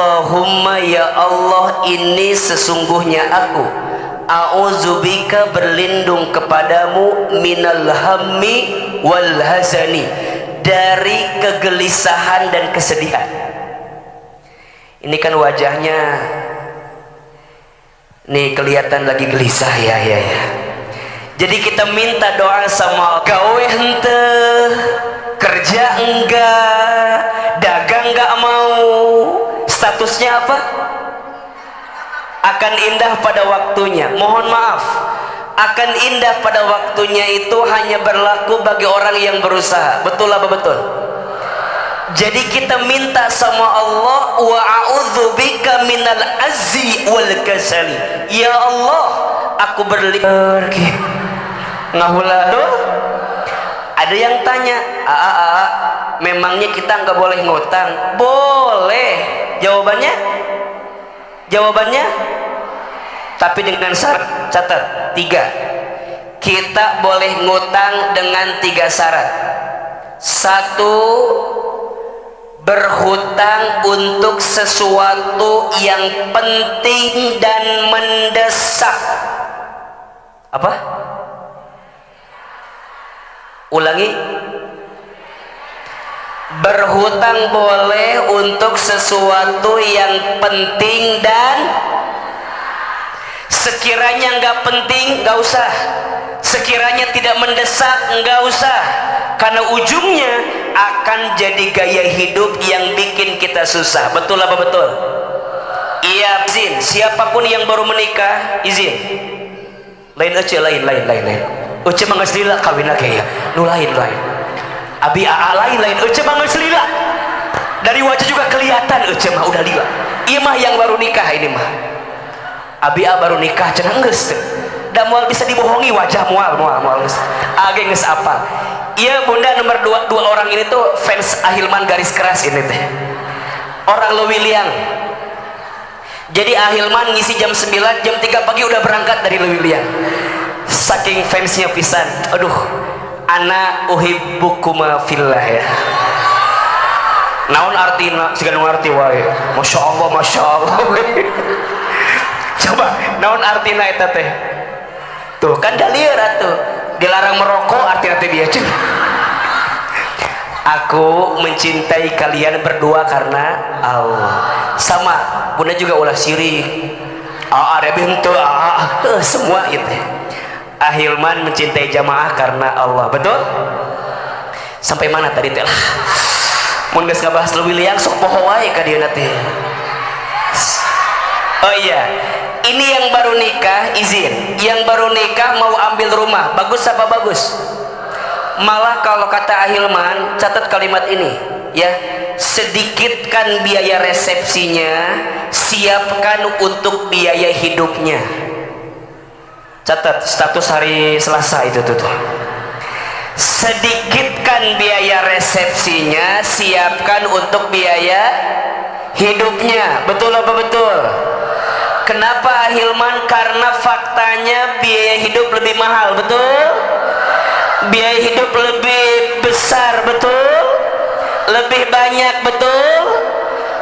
Allahumma ya Allah, ini sesungguhnya aku a'udzubika berlindung kepadamu minal hammi wal hazani, dari kegelisahan dan kesedihan. Ini kan wajahnya nih kelihatan lagi gelisah ya. Jadi kita minta doa sama gawe henteu, kerja enggak, dagang enggak mau, statusnya apa? Akan indah pada waktunya. Mohon maaf, akan indah pada waktunya itu hanya berlaku bagi orang yang berusaha. Betul apa betul? Jadi kita minta sama Allah, wa a'udzubika minal azzi wal kasali. Ya Allah, aku berlindung. Ngahula tuh. Ada yang tanya, memangnya kita nggak boleh ngutang? Boleh. Jawabannya, tapi dengan syarat. Catat 3. Kita boleh ngutang dengan 3 syarat. 1, berhutang untuk sesuatu yang penting dan mendesak. Apa? Ulangi. Berhutang boleh untuk sesuatu yang penting dan sekiranya nggak penting nggak usah, sekiranya tidak mendesak nggak usah, karena ujungnya akan jadi gaya hidup yang bikin kita susah. Betul apa betul? Iya. Izin siapapun yang baru menikah, izin lain aja, lain Uce mangga selila kawin lagi ya, nu lain abi aa lain Uce mangga selila, dari wajah juga kelihatan Uce mah udah lila. Iya mah yang baru nikah ini mah, abi aa baru nikah cenah geus da moal bisa dibohongi wajah moal geus age geus apal. Iya bunda nomor 2 orang ini tuh fans Ahilman garis keras ini teh, orang Lewiliang. Jadi Ahilman ngisi jam 9, jam 3 pagi udah berangkat dari Lewiliang, saking fansnya pisan. Aduh, ana uhibbukuma fillah ya. Naon artina siga nu ngarti wae. Masya Allah. Coba naon artina eta teh? Tuh kan dalieur atuh. Dilarang merokok artina teh bieu. Aku mencintai kalian berdua karena Allah. Sama bunda juga ulah syirik. Ada bentuk semua itu. Ahilman mencintai jamaah karena Allah. Betul? Sampai mana tadi teh? Mun geus ngabahas leuwih liang sok poho wae ka dieu teh. Oh iya, ini yang baru nikah izin. Yang baru nikah mau ambil rumah, bagus apa bagus? Malah kalau kata Ahilman, catat kalimat ini ya, sedikitkan biaya resepsinya, siapkan untuk biaya hidupnya. Catat status hari Selasa itu tuh. Sedikitkan biaya resepsinya, siapkan untuk biaya hidupnya. Betul apa betul? Kenapa Ahilman? Karena faktanya biaya hidup lebih mahal. Betul? Biaya hidup lebih besar. Betul? Lebih banyak. Betul?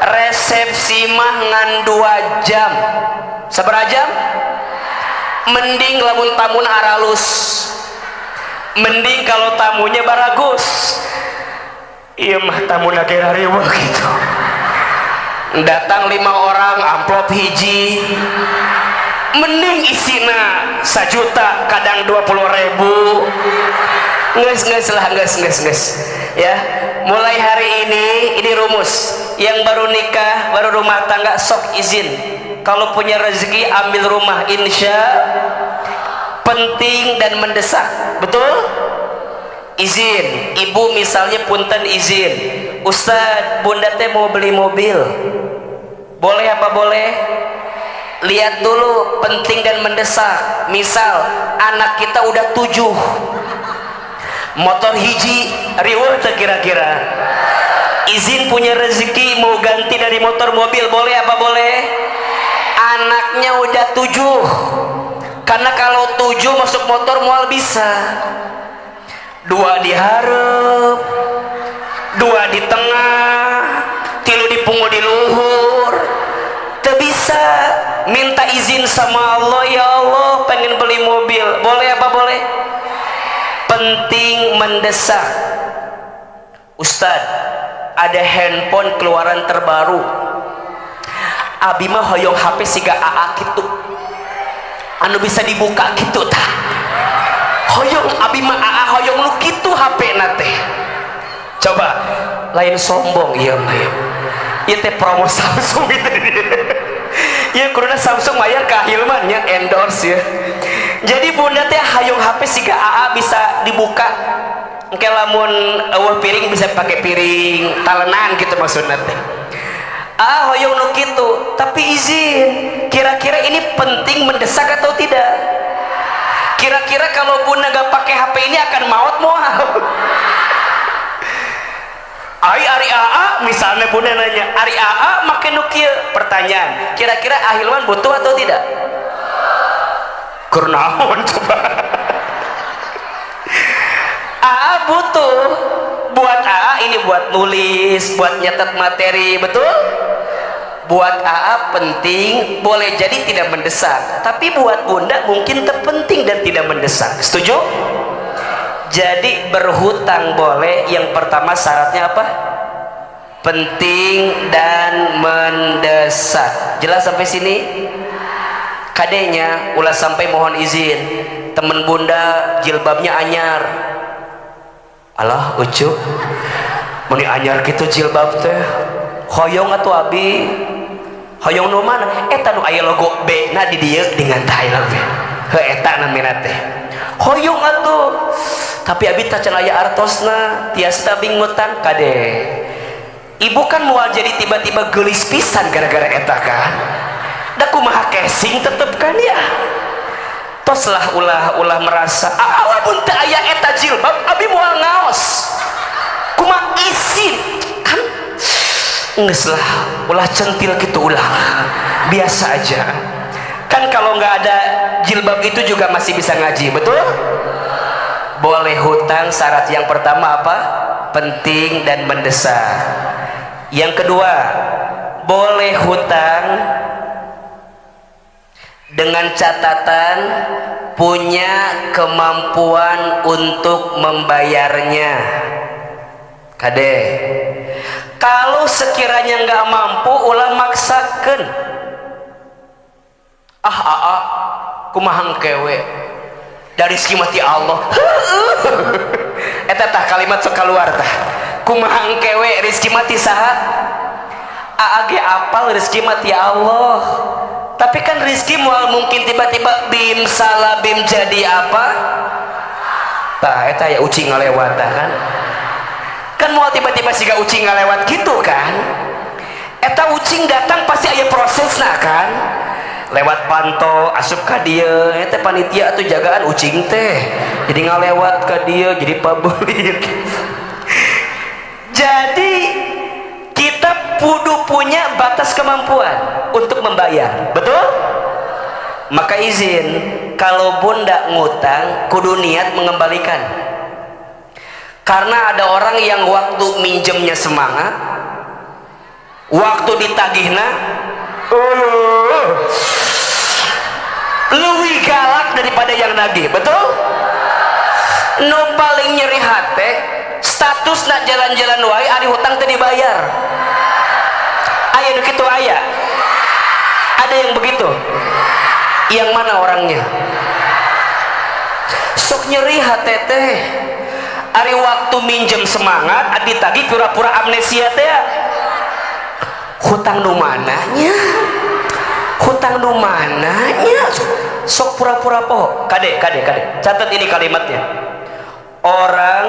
Resepsi mah ngan 2 jam. Sabaraha jam? Mending lamun tamun aralus, mending kalau tamunya baragus. Iya mah tamu nagera riweuh gitu, datang 5 orang amplop hiji, mending isina 1 juta kadang 20.000. Nges ya. Mulai hari ini rumus, yang baru nikah baru rumah tangga sok izin, kalau punya rezeki ambil rumah, insya penting dan mendesak. Betul? Izin. Ibu misalnya punten izin, Ustadz bunda teh mau beli mobil, boleh apa boleh? Lihat dulu penting dan mendesak. Misal anak kita udah 7, motor hiji riweuh teh kira-kira, izin punya rezeki mau ganti dari motor mobil, boleh apa boleh? Anaknya udah 7, karena kalau 7 masuk motor mual bisa 2 di hareup, 2 di tengah, 3 di pungu di luhur, bisa minta izin sama Allah, ya Allah pengen beli mobil, boleh apa boleh? Penting mendesak. Ustad, ada handphone keluaran terbaru, abi mah hoyong HP siga AA gitu, anu bisa dibuka gitu tah, hoyong abi mah AA hoyong lu gitu HP nate. Coba lain sombong, iya mah ya teh promo Samsung itu ya kuruna Samsung mayar ka Hilman nya endorse ya. Jadi bunda teh hayong HP siga AA bisa dibuka, engke lamun eueuh piring bisa pakai piring talenan gitu maksudna teh. Hoyong nu kitu, tapi izin, kira-kira ini penting mendesak atau tidak? Kira-kira kalau bunda gak pakai HP ini akan maut moal? Ari AA misalnya bunda nanya, Ari AA make nu kieu, pertanyaan, kira-kira Ahilman butuh atau tidak? Kurnaon coba? AA butuh. Buat AA ini buat nulis, buat nyatet materi, betul? Buat AA penting, boleh jadi tidak mendesak, tapi buat bunda mungkin terpenting dan tidak mendesak. Setuju? Jadi berhutang boleh, yang pertama syaratnya apa? Penting dan mendesak. Jelas sampai sini? Kadenya ulah sampai mohon izin, temen bunda jilbabnya anyar. Alah ucuk meni anyar gitu jilbab teh, hoyong atuh abi, hoyong nu mana? Eta nu aya logo B na di dieu dengan Thailand teh, heuh eta namina teh hoyong atuh. Tapi abi teh can aya artosna, tiasa bingutan kade. Ibu kan moal jadi tiba-tiba geulis pisan gara-gara eta kan. Da kumaha casing tetep kan ya. Tos lah ulah merasa walaupun teu aya eta jilbab abi moal ngaos. Kumaha izin kan? Geus lah, ulah centil kitu ulah. Biasa aja. Kan kalau nggak ada jilbab itu juga masih bisa ngaji, betul? Boleh hutang, syarat yang pertama apa? Penting dan mendesak. Yang kedua, boleh hutang dengan catatan punya kemampuan untuk membayarnya. Kade, kalau sekiranya nggak mampu, ulah maksakan. Kumahang kewe dari skimati Allah. Eta tah kalimat sok keluar tah. Kumahang kewe rezeki mati saha? Ge apal rezeki mati Allah. Tapi kan rezeki moal mungkin tiba-tiba bim salah bim jadi apa? Tah eta ya ucing ngalewat tah kan. Kan moal tiba-tiba siga ucing ngalewat gitu kan. Eta ucing datang pasti aya prosesna kan. Lewat panto asup ka dieu, eta panitia atuh jagaan ucing teh. Jadi ngalewat ka dieu jadi pabelit. Jadi kita kudu punya batas kemampuan untuk membayar, betul? Maka izin, kalau bunda ngutang kudu niat mengembalikan. Karena ada orang yang waktu minjemnya semangat, waktu ditagihna lebih galak daripada yang nagih, betul? Nu paling nyeri hati status nak jalan-jalan wae ari hutang teh dibayar. Aya nu kitu aya. Ada yang begitu. Yang mana orangnya? Sok nyeri hati teh. Ari waktu minjem semangat adi tagih pura-pura amnesia teh. Hutang nu mananya? Hutang nu mananya? Sok pura-pura poho. Kade. Catat ini kalimatnya. Orang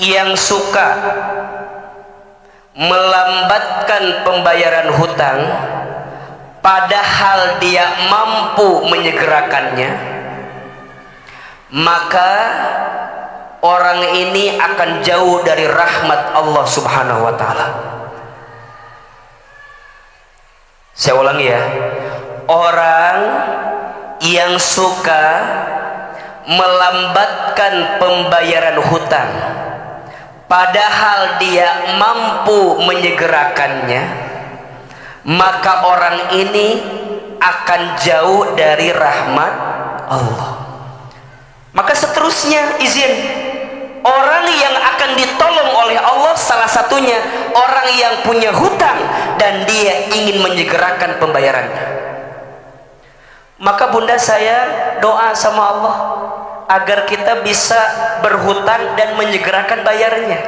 yang suka melambatkan pembayaran hutang padahal dia mampu menyegerakannya, maka orang ini akan jauh dari rahmat Allah Subhanahu wa taala. Saya ulangi ya. Orang yang suka melambatkan pembayaran hutang padahal dia mampu menyegerakannya, maka orang ini akan jauh dari rahmat Allah. Maka seterusnya izin, orang yang akan ditolong oleh Allah salah satunya orang yang punya hutang dan dia ingin menyegerakan pembayarannya. Maka bunda saya doa sama Allah agar kita bisa berhutang dan menyegerakan bayarnya,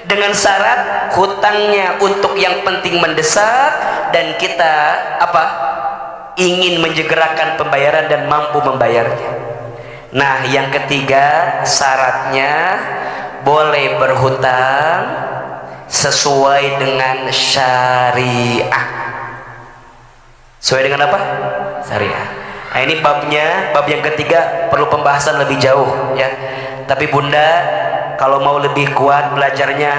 dengan syarat hutangnya untuk yang penting mendesak dan kita ingin menyegerakan pembayaran dan mampu membayarnya. Nah, yang ketiga syaratnya boleh berhutang sesuai dengan syariah. Sesuai dengan apa? Syariah. Nah, ini babnya, bab yang ketiga perlu pembahasan lebih jauh ya. Tapi bunda kalau mau lebih kuat belajarnya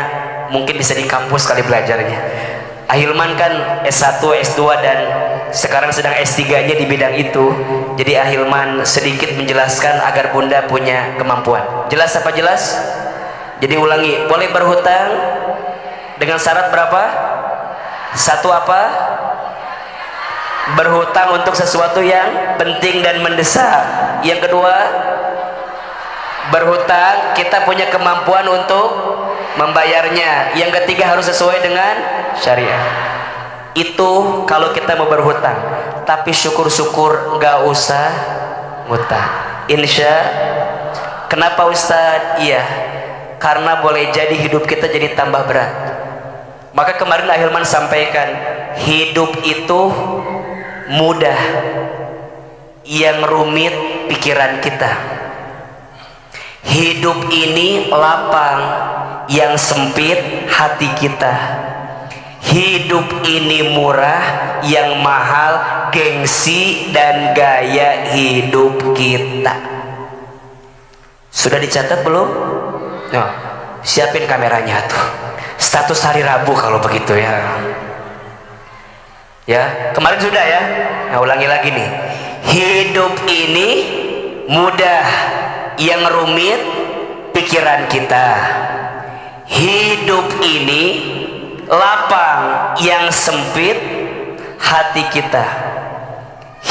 mungkin bisa di kampus kali belajarnya. Ahilman kan S1, S2 dan sekarang sedang S3-nya di bidang itu. Jadi Ahilman sedikit menjelaskan agar bunda punya kemampuan. Jelas apa jelas? Jadi ulangi, boleh berhutang dengan syarat berapa? Satu apa? Berhutang untuk sesuatu yang penting dan mendesak. Yang kedua, berhutang kita punya kemampuan untuk membayarnya. Yang ketiga harus sesuai dengan syariah. Itu kalau kita mau berhutang. Tapi syukur-syukur nggak usah ngutang. Kenapa Ustadz? Iya, karena boleh jadi hidup kita jadi tambah berat. Maka kemarin Ahilman sampaikan, hidup itu mudah, yang rumit pikiran kita. Hidup ini lapang, yang sempit hati kita. Hidup ini murah, yang mahal gengsi dan gaya hidup kita. Sudah dicatat belum? Nah, siapin kameranya tuh. Status hari Rabu kalau begitu ya. Ya, kemarin sudah ya. Nah, ulangi lagi nih. Hidup ini mudah, yang rumit pikiran kita. Hidup ini lapang, yang sempit hati kita.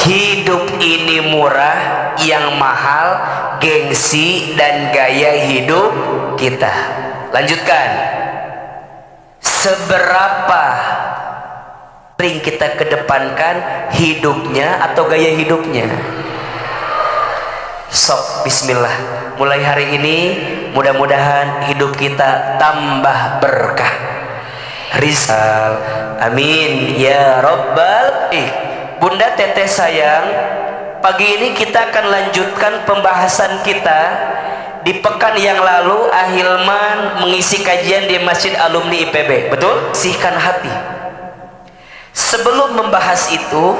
Hidup ini murah, yang mahal gengsi dan gaya hidup kita. Lanjutkan. Seberapa sering kita kedepankan hidupnya atau gaya hidupnya? Sok bismillah, mulai hari ini mudah-mudahan hidup kita tambah berkah, rizal, amin ya robbal. Bunda teteh sayang, pagi ini kita akan lanjutkan pembahasan kita. Di pekan yang lalu Ahilman mengisi kajian di Masjid Alumni IPB, betul? Sihkan hati. Sebelum membahas itu,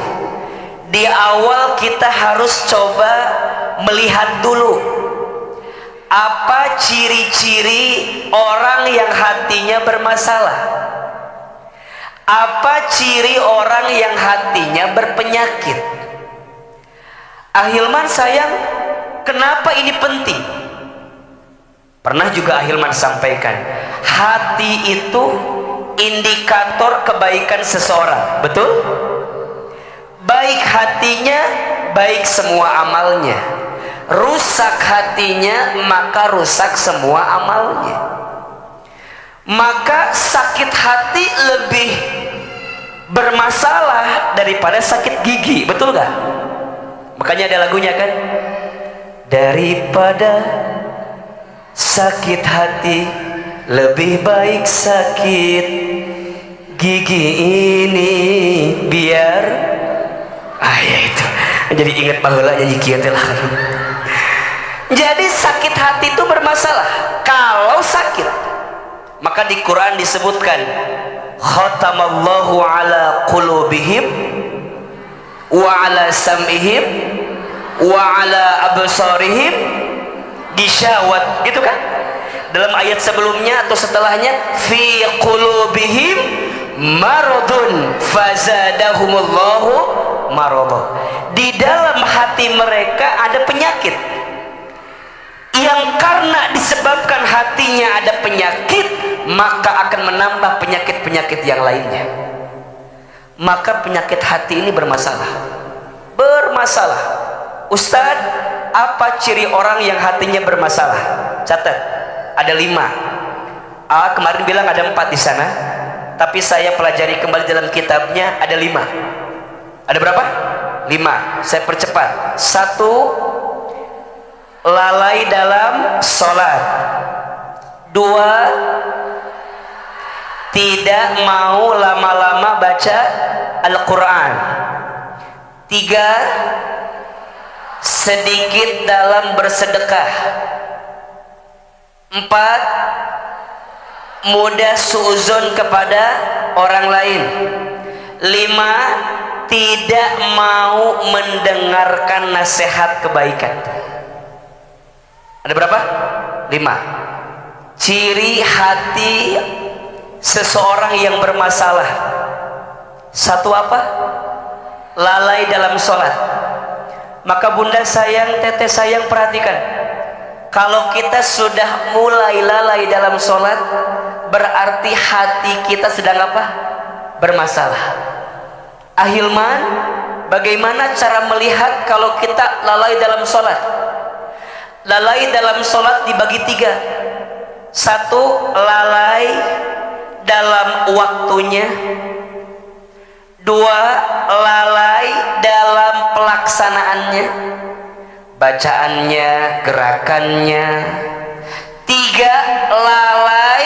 di awal kita harus coba melihat dulu apa ciri-ciri orang yang hatinya bermasalah, apa ciri orang yang hatinya berpenyakit. Ahilman sayang, kenapa ini penting? Pernah juga Ahilman sampaikan, hati itu indikator kebaikan seseorang, betul? Baik hatinya, baik semua amalnya. Rusak hatinya, maka rusak semua amalnya. Maka sakit hati lebih bermasalah daripada sakit gigi, betul gak? Makanya ada lagunya kan, daripada sakit hati lebih baik sakit gigi ini, biar ya itu jadi ingat pahala nyanyi kieu teh lah. Jadi sakit hati itu bermasalah kalau sakit. Maka di Quran disebutkan, khatamallahu ala qulubihim wa ala sam'ihim wa ala absarihim gisyawat, gitu kan? Dalam ayat sebelumnya atau setelahnya, fi qulubihim maradun fazadahumullahu marada. Di dalam hati mereka ada penyakit yang karena disebabkan hatinya ada penyakit, maka akan menambah penyakit-penyakit yang lainnya. maka penyakit hati ini bermasalah. Ustadz, apa ciri orang yang hatinya bermasalah? Catat, ada 5. Kemarin bilang ada 4 di sana, tapi saya pelajari kembali dalam kitabnya, ada 5. Ada berapa? 5. Saya percepat. 1, lalai dalam sholat. 2, tidak mau lama-lama baca Al-Quran. 3, sedikit dalam bersedekah. 4, mudah suuzon kepada orang lain. 5, tidak mau mendengarkan nasihat kebaikan. Ada berapa? 5. Ciri hati seseorang yang bermasalah. 1, apa? Lalai dalam sholat. Maka bunda sayang, teteh sayang, perhatikan, kalau kita sudah mulai lalai dalam sholat, berarti hati kita sedang apa? Bermasalah. Ahilman, bagaimana cara melihat kalau kita lalai dalam sholat? Lalai dalam sholat dibagi 3. 1, lalai dalam waktunya. 2, lalai dalam pelaksanaannya, bacaannya, gerakannya. 3, lalai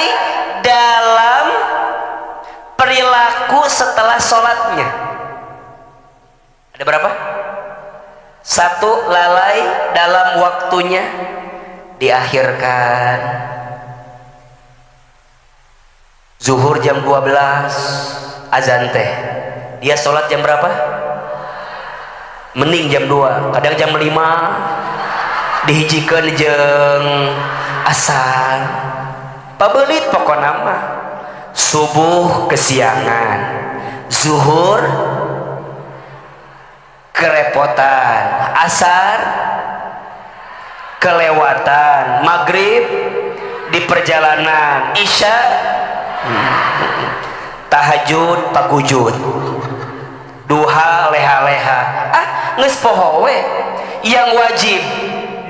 dalam perilaku setelah sholatnya. Ada berapa? 1, lalai dalam waktunya, diakhirkan. Zuhur jam 12, azan teh, dia sholat jam berapa? Mending jam 2, kadang jam 5 dihijikeun jeung asar. Pabelit pokokna mah. Subuh kesiangan, zuhur kerepotan, asar kelewatan, maghrib di perjalanan, isya tahajud pagujud, duha leha-leha. Geus poho we, yang wajib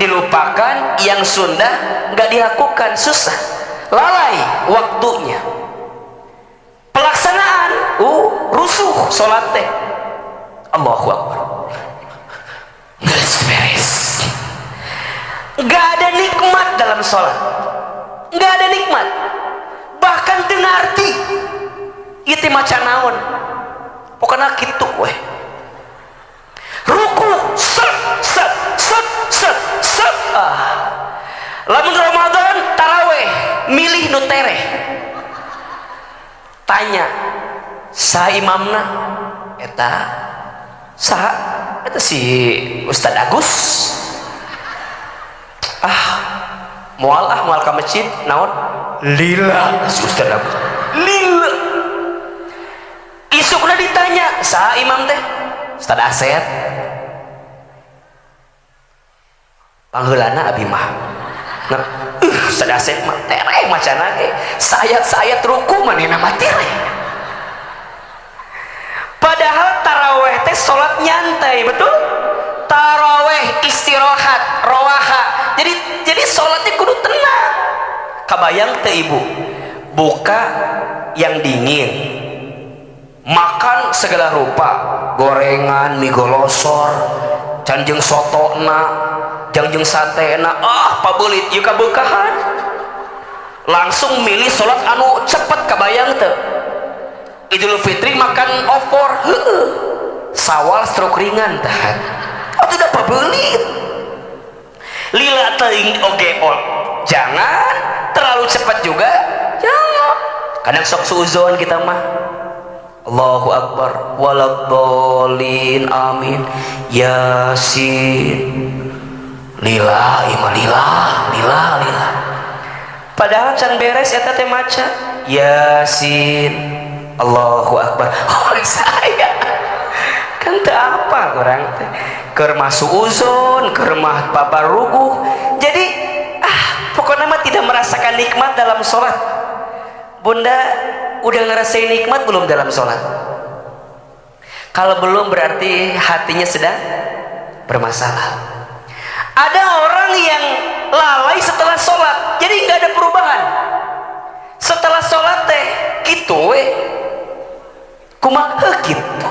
dilupakan, yang sunnah nggak dilakukan, susah. Lalai waktunya. Pelaksanaan rusuh sholat teh. Allahu Akbar, beres. Nggak ada nikmat dalam sholat, nggak ada nikmat, bahkan teu ngarti itu macan naon, pokoknya gitu weh. Ruku set set set set set. Lamun Ramadan taraweh milih nu tereh, tanya saha imamna, eta saha, eta si Ustad Agus. Moal ka masjid naon lila si Ustad Agus lila. Isukna ditanya saha imam teh, Ustad Asep. Pangheulana abi mah Ustad Asep mah tereh macana ge sayat-sayat ruku manehna mah tereh. Padahal taraweh teh salat nyantai, betul? Taraweh istirahat, rowaha. Jadi salatnya kudu tenang. Kabayang teh ibu, buka yang dingin, makan segala rupa, gorengan, mie golosor, canjeng sotona, jangjeng satena, pabelit ieu kabukahan. Langsung milih salat anu cepet, kabayang teh. Idul Fitri makan opor, Sawal stroke ringan tah. Itu udah pabelit. Lila teuing oge jangan terlalu cepat juga, jangan. Kadang sok suuzon kita mah. Allahu Akbar, waladhdallin, amin, yasin, lila ima lila lila lila. Padahal can beres eta teh maca yasin, Allahu Akbar. Saya kan teu apa orang teh keur masuk uzon, keur mah babar ruguh. Jadi pokoknya mah tidak merasakan nikmat dalam sholat. Bunda udah ngerasain nikmat belum dalam sholat? Kalau belum berarti hatinya sedang bermasalah. Ada orang yang lalai setelah sholat, jadi nggak ada perubahan. Setelah sholat teh gitu kumaha gitu.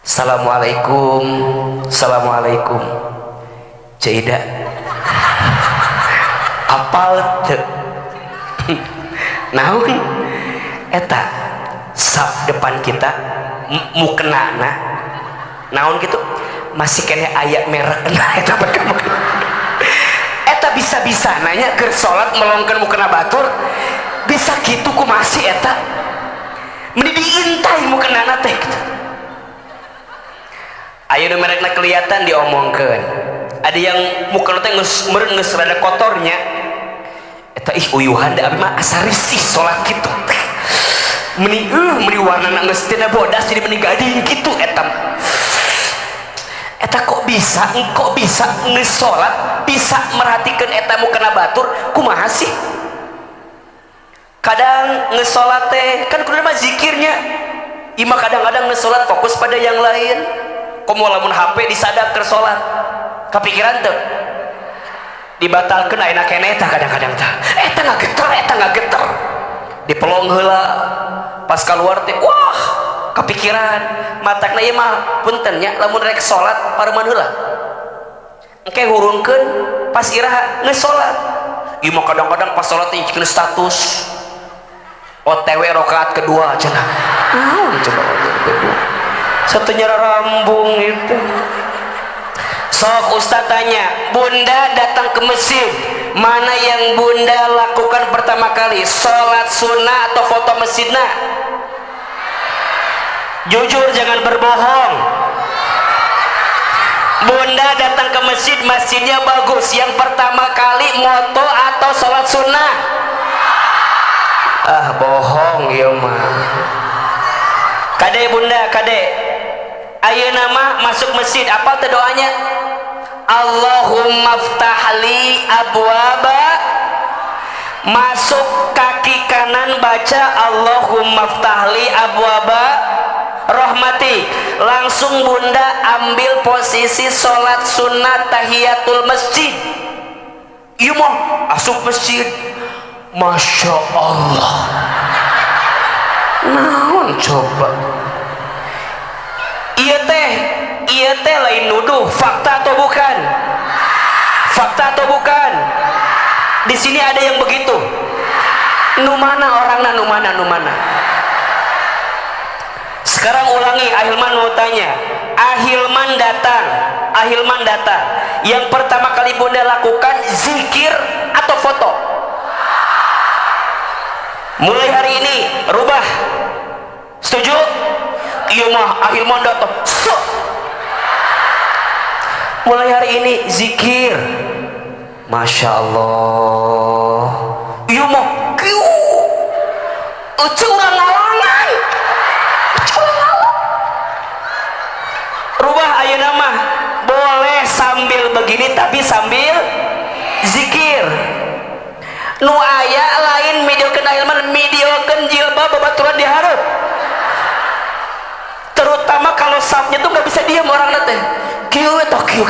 Assalamualaikum, assalamualaikum. Caidah apal teu naon eta saf depan kita mukenana naon gitu masih kena ayat merek eta eta bisa-bisa nanya keur salat melongkeun mukena batur bisa gitu ku masih eta meni diintai mukenana teh gitu. Ayeuna merekna kelihatan diomongkeun. Ada yang mukena teh geus rada kotornya. Eta ih uyuhan da abi mah asa risih salat kitu. Meni warnana geus teu bodas jadi meni gading kitu eta. Eta kok bisa geus salat bisa merhatikeun eta mukena batur kumaha sih? Kadang geus salat teh kan kudu mah zikirnya. Ima kadang-kadang geus salat fokus pada yang lain. Komo lamun HP disadap keur salat kepikiran tuh dibatalkeun ayeuna keneh tah kadang-kadang tah eta ngageter dipelong heula pas keluar teh wah kepikiran matakna ieu mah punten nya lamun rek salat pareman heula engke hurungkeun pas iraha geus salat ieu mah kadang-kadang pas salat teh nyikeun status OTW rakaat kedua cenah coba satunya rambung itu. Sok Ustaz tanya, Bunda datang ke masjid, mana yang Bunda lakukan pertama kali? Sholat sunnah atau foto masjidnya? Jujur, jangan berbohong. Bunda datang ke masjid, masjidnya bagus, yang pertama kali moto atau sholat sunnah? Ah, bohong ya mah. Kade Bunda, kade ayeuna mah masuk masjid apa teh doanya? Allahumma ftahli abwaba, masuk kaki kanan baca Allahumma ftahli abwaba rahmati, langsung Bunda ambil posisi sholat sunnah tahiyatul masjid. Ieu mah asup masjid Masya Allah naon coba iya teh lain nuduh fakta atau bukan? Fakta atau bukan? Di sini ada yang begitu. Nu mana orangna, nu mana? Sekarang ulangi, Ahilman mau tanya. Ahilman datang. Yang pertama kali Bunda lakukan zikir atau foto? Mulai hari ini rubah. Setuju? Iya mah Ahilman datang. Mulai hari ini zikir. Masya Allah. Iya mah kiu. Curang ngalangan. Rubah ayeuna mah boleh sambil begini tapi sambil zikir. Nu aya lain midiokeun Ahilman, midiokeun jilbab babaturan dihareup. Terutama kalau safnya tuh nggak bisa diam orang teh. Kieu eta kieu.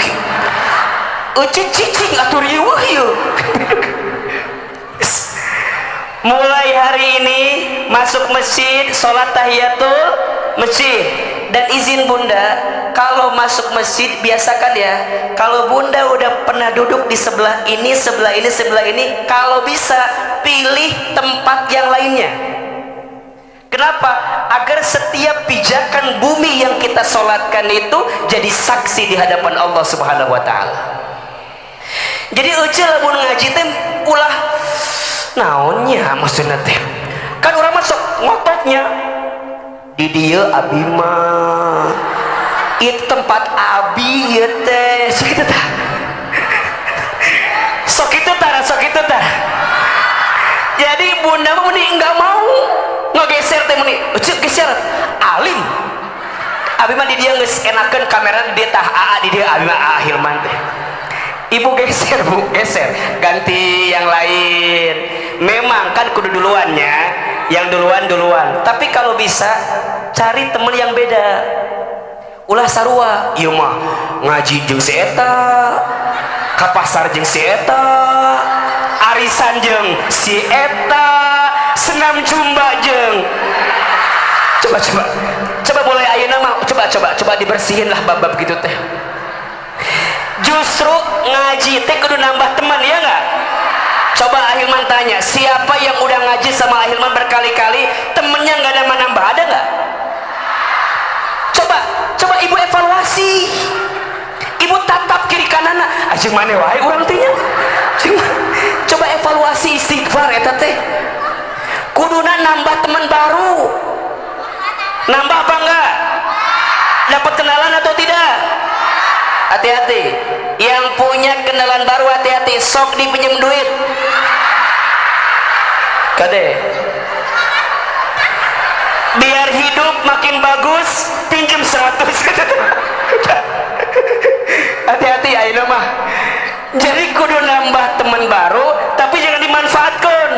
Cicing atur ieu ieu. Mulai hari ini masuk masjid sholat tahiyatul masjid. Dan izin Bunda, kalau masuk masjid biasakan ya, kalau Bunda udah pernah duduk di sebelah ini, kalau bisa pilih tempat yang lainnya. Kenapa? Agar setiap pijakan bumi yang kita sholatkan itu jadi saksi di hadapan Allah Subhanahu wa Ta'ala. Jadi lamun ngaji teh ulah naonnya maksudnya teh. Kan orang masuk ngototnya di dia abi mah itu tempat abi ya teh sok itu tah. Jadi Bunda mah mending nggak mau ngegeser teh meni geser alim abi mah di dia geus enakeun kamera di dia tah aa di dia abi mah Ahilman teh. Ibu geser, Bu, geser ganti yang lain. Memang kan kudu duluannya yang duluan. Tapi kalau bisa cari temen yang beda, ulah sarua ieu mah ngaji jeung si eta, ka pasar jeung si eta, arisan jeung si eta, senam jumba jeung coba mulai ayeuna mah coba dibersihin lah bab-bab gitu teh. Justru ngaji teh kudu nambah teman, ya enggak? Coba Ahilman tanya, siapa yang udah ngaji sama Ahilman berkali-kali temennya nggak ada nambah, ada nggak? Coba ibu evaluasi, ibu tatap kiri kanan, aja mana wae urang teh nya. Coba evaluasi istighfar eta teh. Kuduna nambah teman baru. Nambah apa enggak? Dapat kenalan atau tidak? Hati-hati. Yang punya kenalan baru hati-hati, sok dipinjam duit. Kade. Biar hidup makin bagus, pinjam 100. Hati-hati ayeuna mah. Jadi kudu nambah teman baru, tapi jangan dimanfaatkan.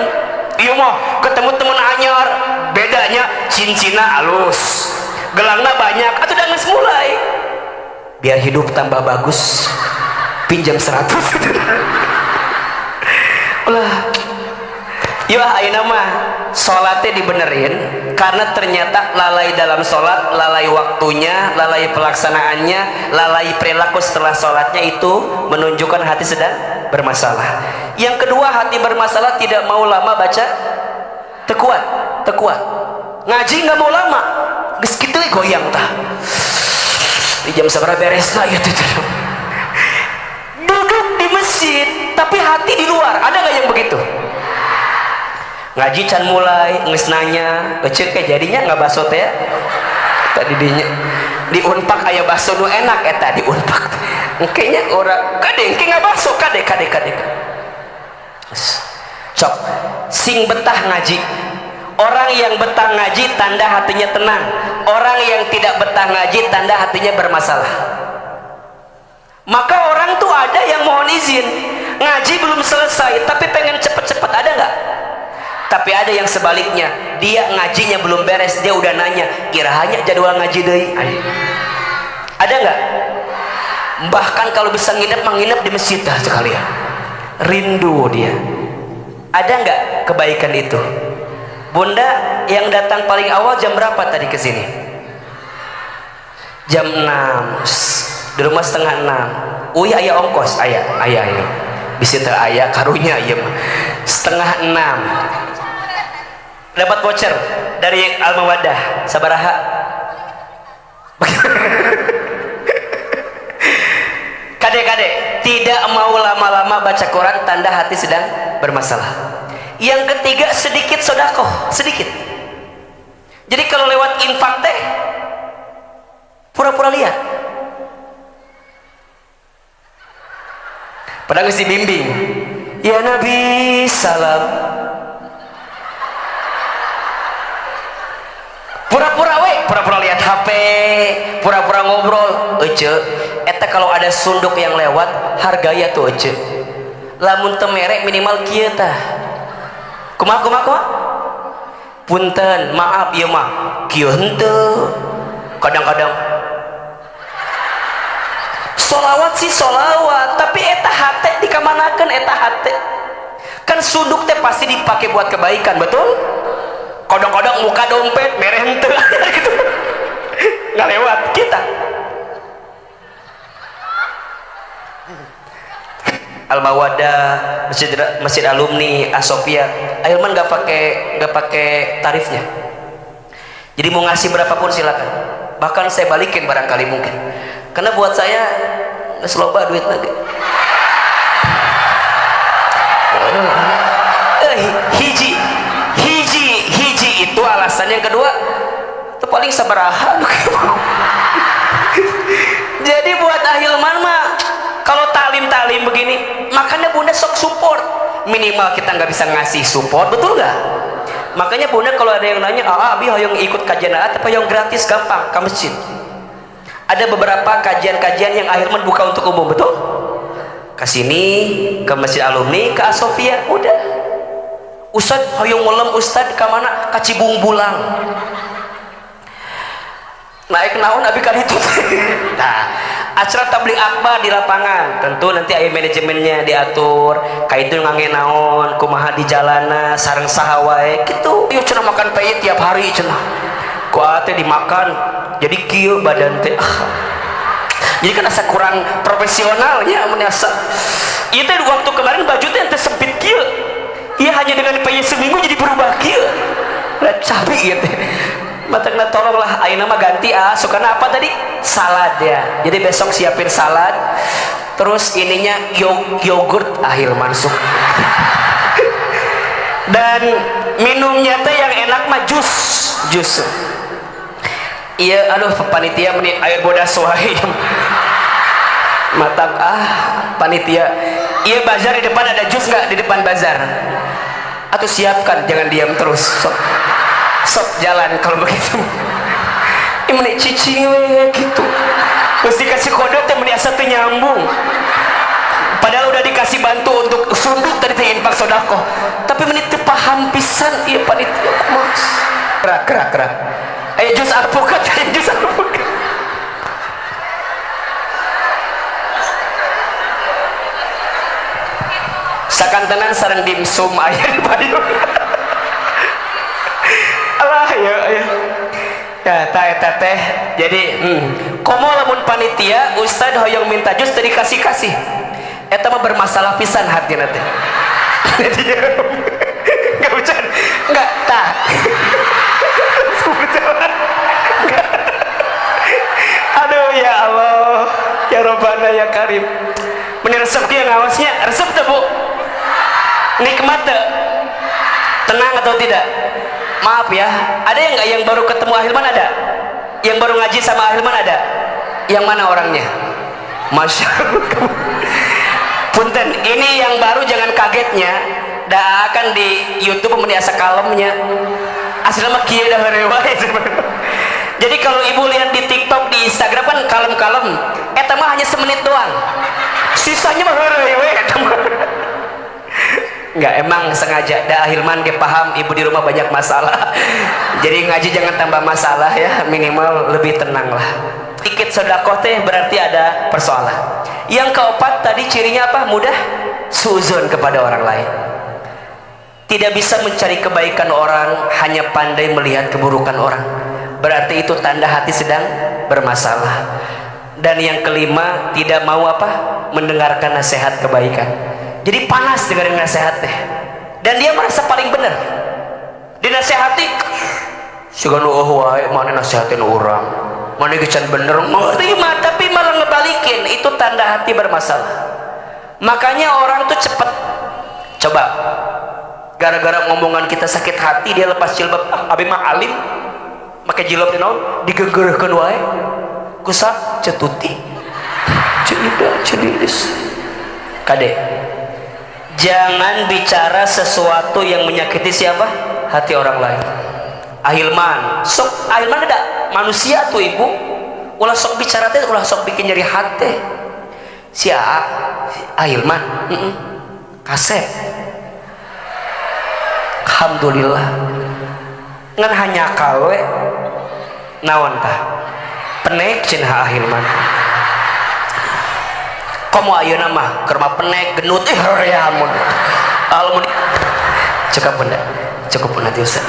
Iya mah ketemu teman anyar, bedanya cincina halus, gelangnya banyak, atau udah nges mulai. Biar hidup tambah bagus, pinjam 100. Ulah yuk ayeuna mah sholatnya dibenerin, karena ternyata lalai dalam sholat, lalai waktunya, lalai pelaksanaannya, lalai perilaku setelah sholatnya, itu menunjukkan hati sedang bermasalah. Yang kedua, hati bermasalah tidak mau lama baca, tekuat ngaji nggak mau lama, geus kitu goyang tah di jam sabaraha beresna ya tuh. Duduk di masjid tapi hati di luar, ada nggak yang begitu? Ngaji can mulai ngeus nanya eceu ke jadinya nggak baso teh tadi dinya di Unpak aya baso nu enak eta di Unpak engkenya orang kade engke nggak baso kade cok sing betah ngaji. Orang yang betah ngaji tanda hatinya tenang, orang yang tidak betah ngaji tanda hatinya bermasalah. Maka orang tuh ada yang mohon izin ngaji belum selesai tapi pengen cepet-cepet, ada nggak? Tapi ada yang sebaliknya, dia ngajinya belum beres, dia udah nanya kirahannya jadwal ngaji deui. Ada nggak? Bahkan kalau bisa nginep menginap di masjid dah sekalian, rindu dia. Ada nggak kebaikan itu? Bunda yang datang paling awal jam berapa tadi ke sini? Jam 6, di rumah setengah 6. Uy aya ongkos, aya bisa teu aya karunya ieu mah setengah 6. Dapat voucher dari Al-Mawaddah sabaraha? Kade tidak mau lama-lama baca Quran tanda hati sedang bermasalah. Yang ketiga, sedikit sodakoh, sedikit. Jadi kalau lewat infak teh pura-pura lihat, padahal mesti bimbing. Ya Nabi salam, pura-pura lihat HP, pura-pura ngobrol. Ece eta kalau ada sunduk yang lewat hargaya tuh ece lamun teu mere minimal kieu tah kumaha punten maaf ieu mah kieu henteu. Kadang-kadang sholawat sih sholawat tapi eta hate dikamanakeun, eta hate kan sunduk teh pasti dipakai buat kebaikan, betul? Kadang-kadang muka dompet mere henteu gitu nggak lewat kita. Al-Mawaddah, masjid alumni Asofia, Ahilman nggak pakai tarifnya. Jadi mau ngasih berapapun silakan. Bahkan saya balikin barangkali mungkin. Karena buat saya nggak seloba duit lagi. Hiji itu alasan. Yang kedua, itu paling sabaraha. Jadi buat Ahilman mah kalau talim begini, makanya Bunda sok support. Minimal kita nggak bisa ngasih support, betul nggak? Makanya Bunda kalau ada yang nanya, abi hoyong ikut kajian apa yang gratis, gampang ke masjid. Ada beberapa kajian-kajian yang Ahilman buka untuk umum, betul? Ke sini, ke masjid alumni, ke Asofia, udah. Ustad hoyong ulem Ustad ka mana? Ka Cibung Bulang. Naik naon abi kan itu. Nah, acara tabligh akbar di lapangan tentu nanti aya manajemennya diatur ka itu ngangge naon kumaha di jalana sareng saha wae kitu. Ieu cenah makan payet tiap hari cenah. Ku ate dimakan jadi kieu badan teh. Jadi kan asa kurang profesionalnya mun asa. Ieu teh waktu kemarin baju teh teh sempit kieu. Iya hanya dengan payet seminggu jadi berubah kieu. Lah cabi ieu teh. Matangna tolonglah ayeuna mah ganti sukana apa tadi? Salad ya. Jadi besok siapin salad. Terus ininya yogurt Hilman sok. Dan minumnya teh yang enak mah jus. Iya aduh panitia meni air bodas wae. Matak panitia. Iya bazar di depan ada jus enggak di depan bazar? Atau siapkan jangan diam terus. Sok jalan kalau begitu. Ini cicing gitu. Mesti kasih kodok teh meni asa teu nyambung. Padahal udah dikasih bantu untuk sunduk tadi teh infak sedekah. Tapi meni teu paham pisan ieu panitia Mas. Kerak. Aya jus alpukat, Sakantenan sareng dimsum aya di payung. Alah ya eta teh jadi komo lamun panitia ustad hoyong minta jus tadi kasih eta mah bermasalah pisan hartina teh. Jadi enggak hujan enggak tah. Aduh ya Allah ya Rabbana ya Karim. Bener resep dia ngawasnya resep tuh Bu nikmat tuh tenang atau tidak? Maaf ya, ada yang nggak yang baru ketemu Hilman ada? Yang baru ngaji sama Hilman ada? Yang mana orangnya? Masya Allah. Punten, ini yang baru jangan kagetnya. Dah akan di YouTube meniasa kalemnya. Aslinya mah kieu dah rewai. Jadi kalau ibu lihat di TikTok, di Instagram kan kalem-kalem. Eta mah hanya semenit doang. Sisanya mah rewai. Enggak, emang sengaja dah Hilman ke paham ibu di rumah banyak masalah. Jadi ngaji jangan tambah masalah ya, minimal lebih tenang lah. Dikit sedekah teh berarti ada persoalan. Yang keempat tadi cirinya apa? Mudah suzon kepada orang lain. Tidak bisa mencari kebaikan orang, hanya pandai melihat keburukan orang. Berarti itu tanda hati sedang bermasalah. Dan yang kelima, tidak mau apa? Mendengarkan nasihat kebaikan. Jadi panas dengerin nasihat teh. Dan dia merasa paling benar. Dinasehati, sugan wae mana nasihatin orang. Mana gecan bener, terima tapi malah ngebalikin. Itu tanda hati bermasalah. Makanya orang tuh cepet. Coba, gara-gara ngomongan kita sakit hati dia lepas jilbab. Abi mah alim, pakai jilbab digenggerkeun wae. Kusa cetuti, celilis. Kade. Jangan bicara sesuatu yang menyakiti siapa? Hati orang lain. Ahilman, sok Ahilman ada manusia tuh ibu. Ulah sok bicara teh, ulah sok bikin nyeri hati. Si Ahilman, kasep. Alhamdulillah. Ngan hanya kawe, naon tah? Penek cenah Ahilman. Kamu ayeuna mah keur mah penek genut reamun. Alamun cekap bunda. Cukup bunda Ustaz.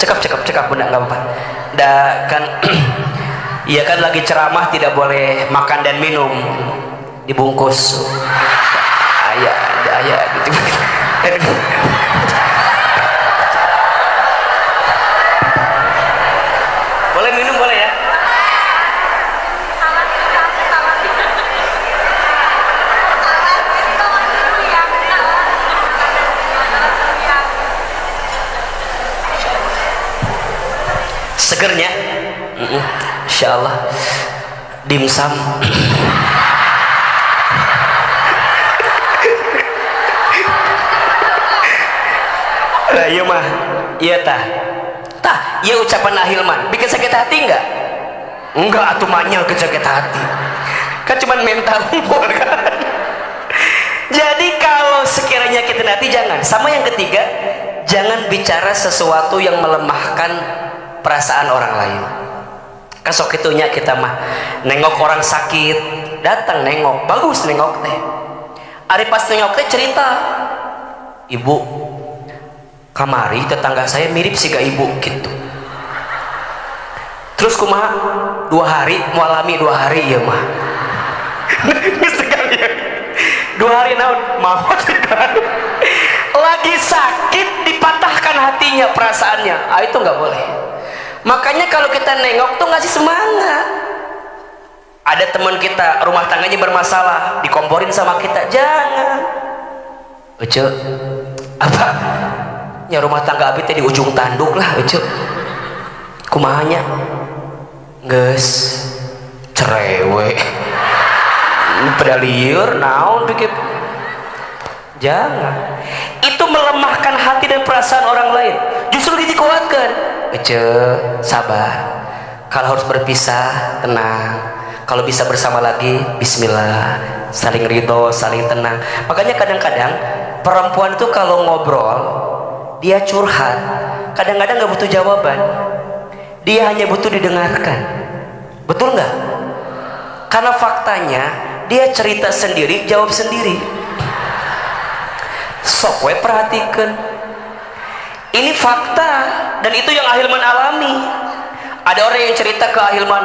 Cekap bunda enggak apa-apa. Da kan iya kan lagi ceramah tidak boleh makan dan minum dibungkus. Aya gitu. Boleh minum boleh ya? Segernya insyaallah dimsum. Lah ieu mah ieu tah ieu ucapan Ahilman bikin sakit hati enggak atuh manyel ke sakit hati kan cuman mental kan. Jadi kalau sekiranya kita hati jangan. Sama yang ketiga, jangan bicara sesuatu yang melemahkan perasaan orang lain. Kasok itunya kita mah nengok orang sakit, datang nengok, bagus nengok teh. Ari pas nengok teh cerita, ibu kamari tetangga saya mirip siga ibu gitu. Terus kumaha 2 hari mau alami 2 hari ya mah. Sekali 2 hari naon mahot lagi sakit dipatahkan hatinya perasaannya. Itu nggak boleh. Makanya kalau kita nengok tuh ngasih semangat. Ada teman kita rumah tangganya bermasalah, dikomporin sama kita, jangan. Ece, apa? Ya rumah tangga abi teh di ujung tanduk lah, Ece. Kumahanya? Geus cerewek. Pada liur, naon pikir. Jangan. Itu melemahkan hati dan perasaan orang lain. Justru dikuatkan. Ece, sabar. Kalau harus berpisah, tenang. Kalau bisa bersama lagi, bismillah. Saling ridho, saling tenang. Makanya kadang-kadang perempuan itu kalau ngobrol, dia curhat. Kadang-kadang nggak butuh jawaban. Dia hanya butuh didengarkan. Betul nggak? Karena faktanya dia cerita sendiri, jawab sendiri. Sok we perhatikan. Ini fakta dan itu yang Ahilman alami. Ada orang yang cerita ke Ahilman,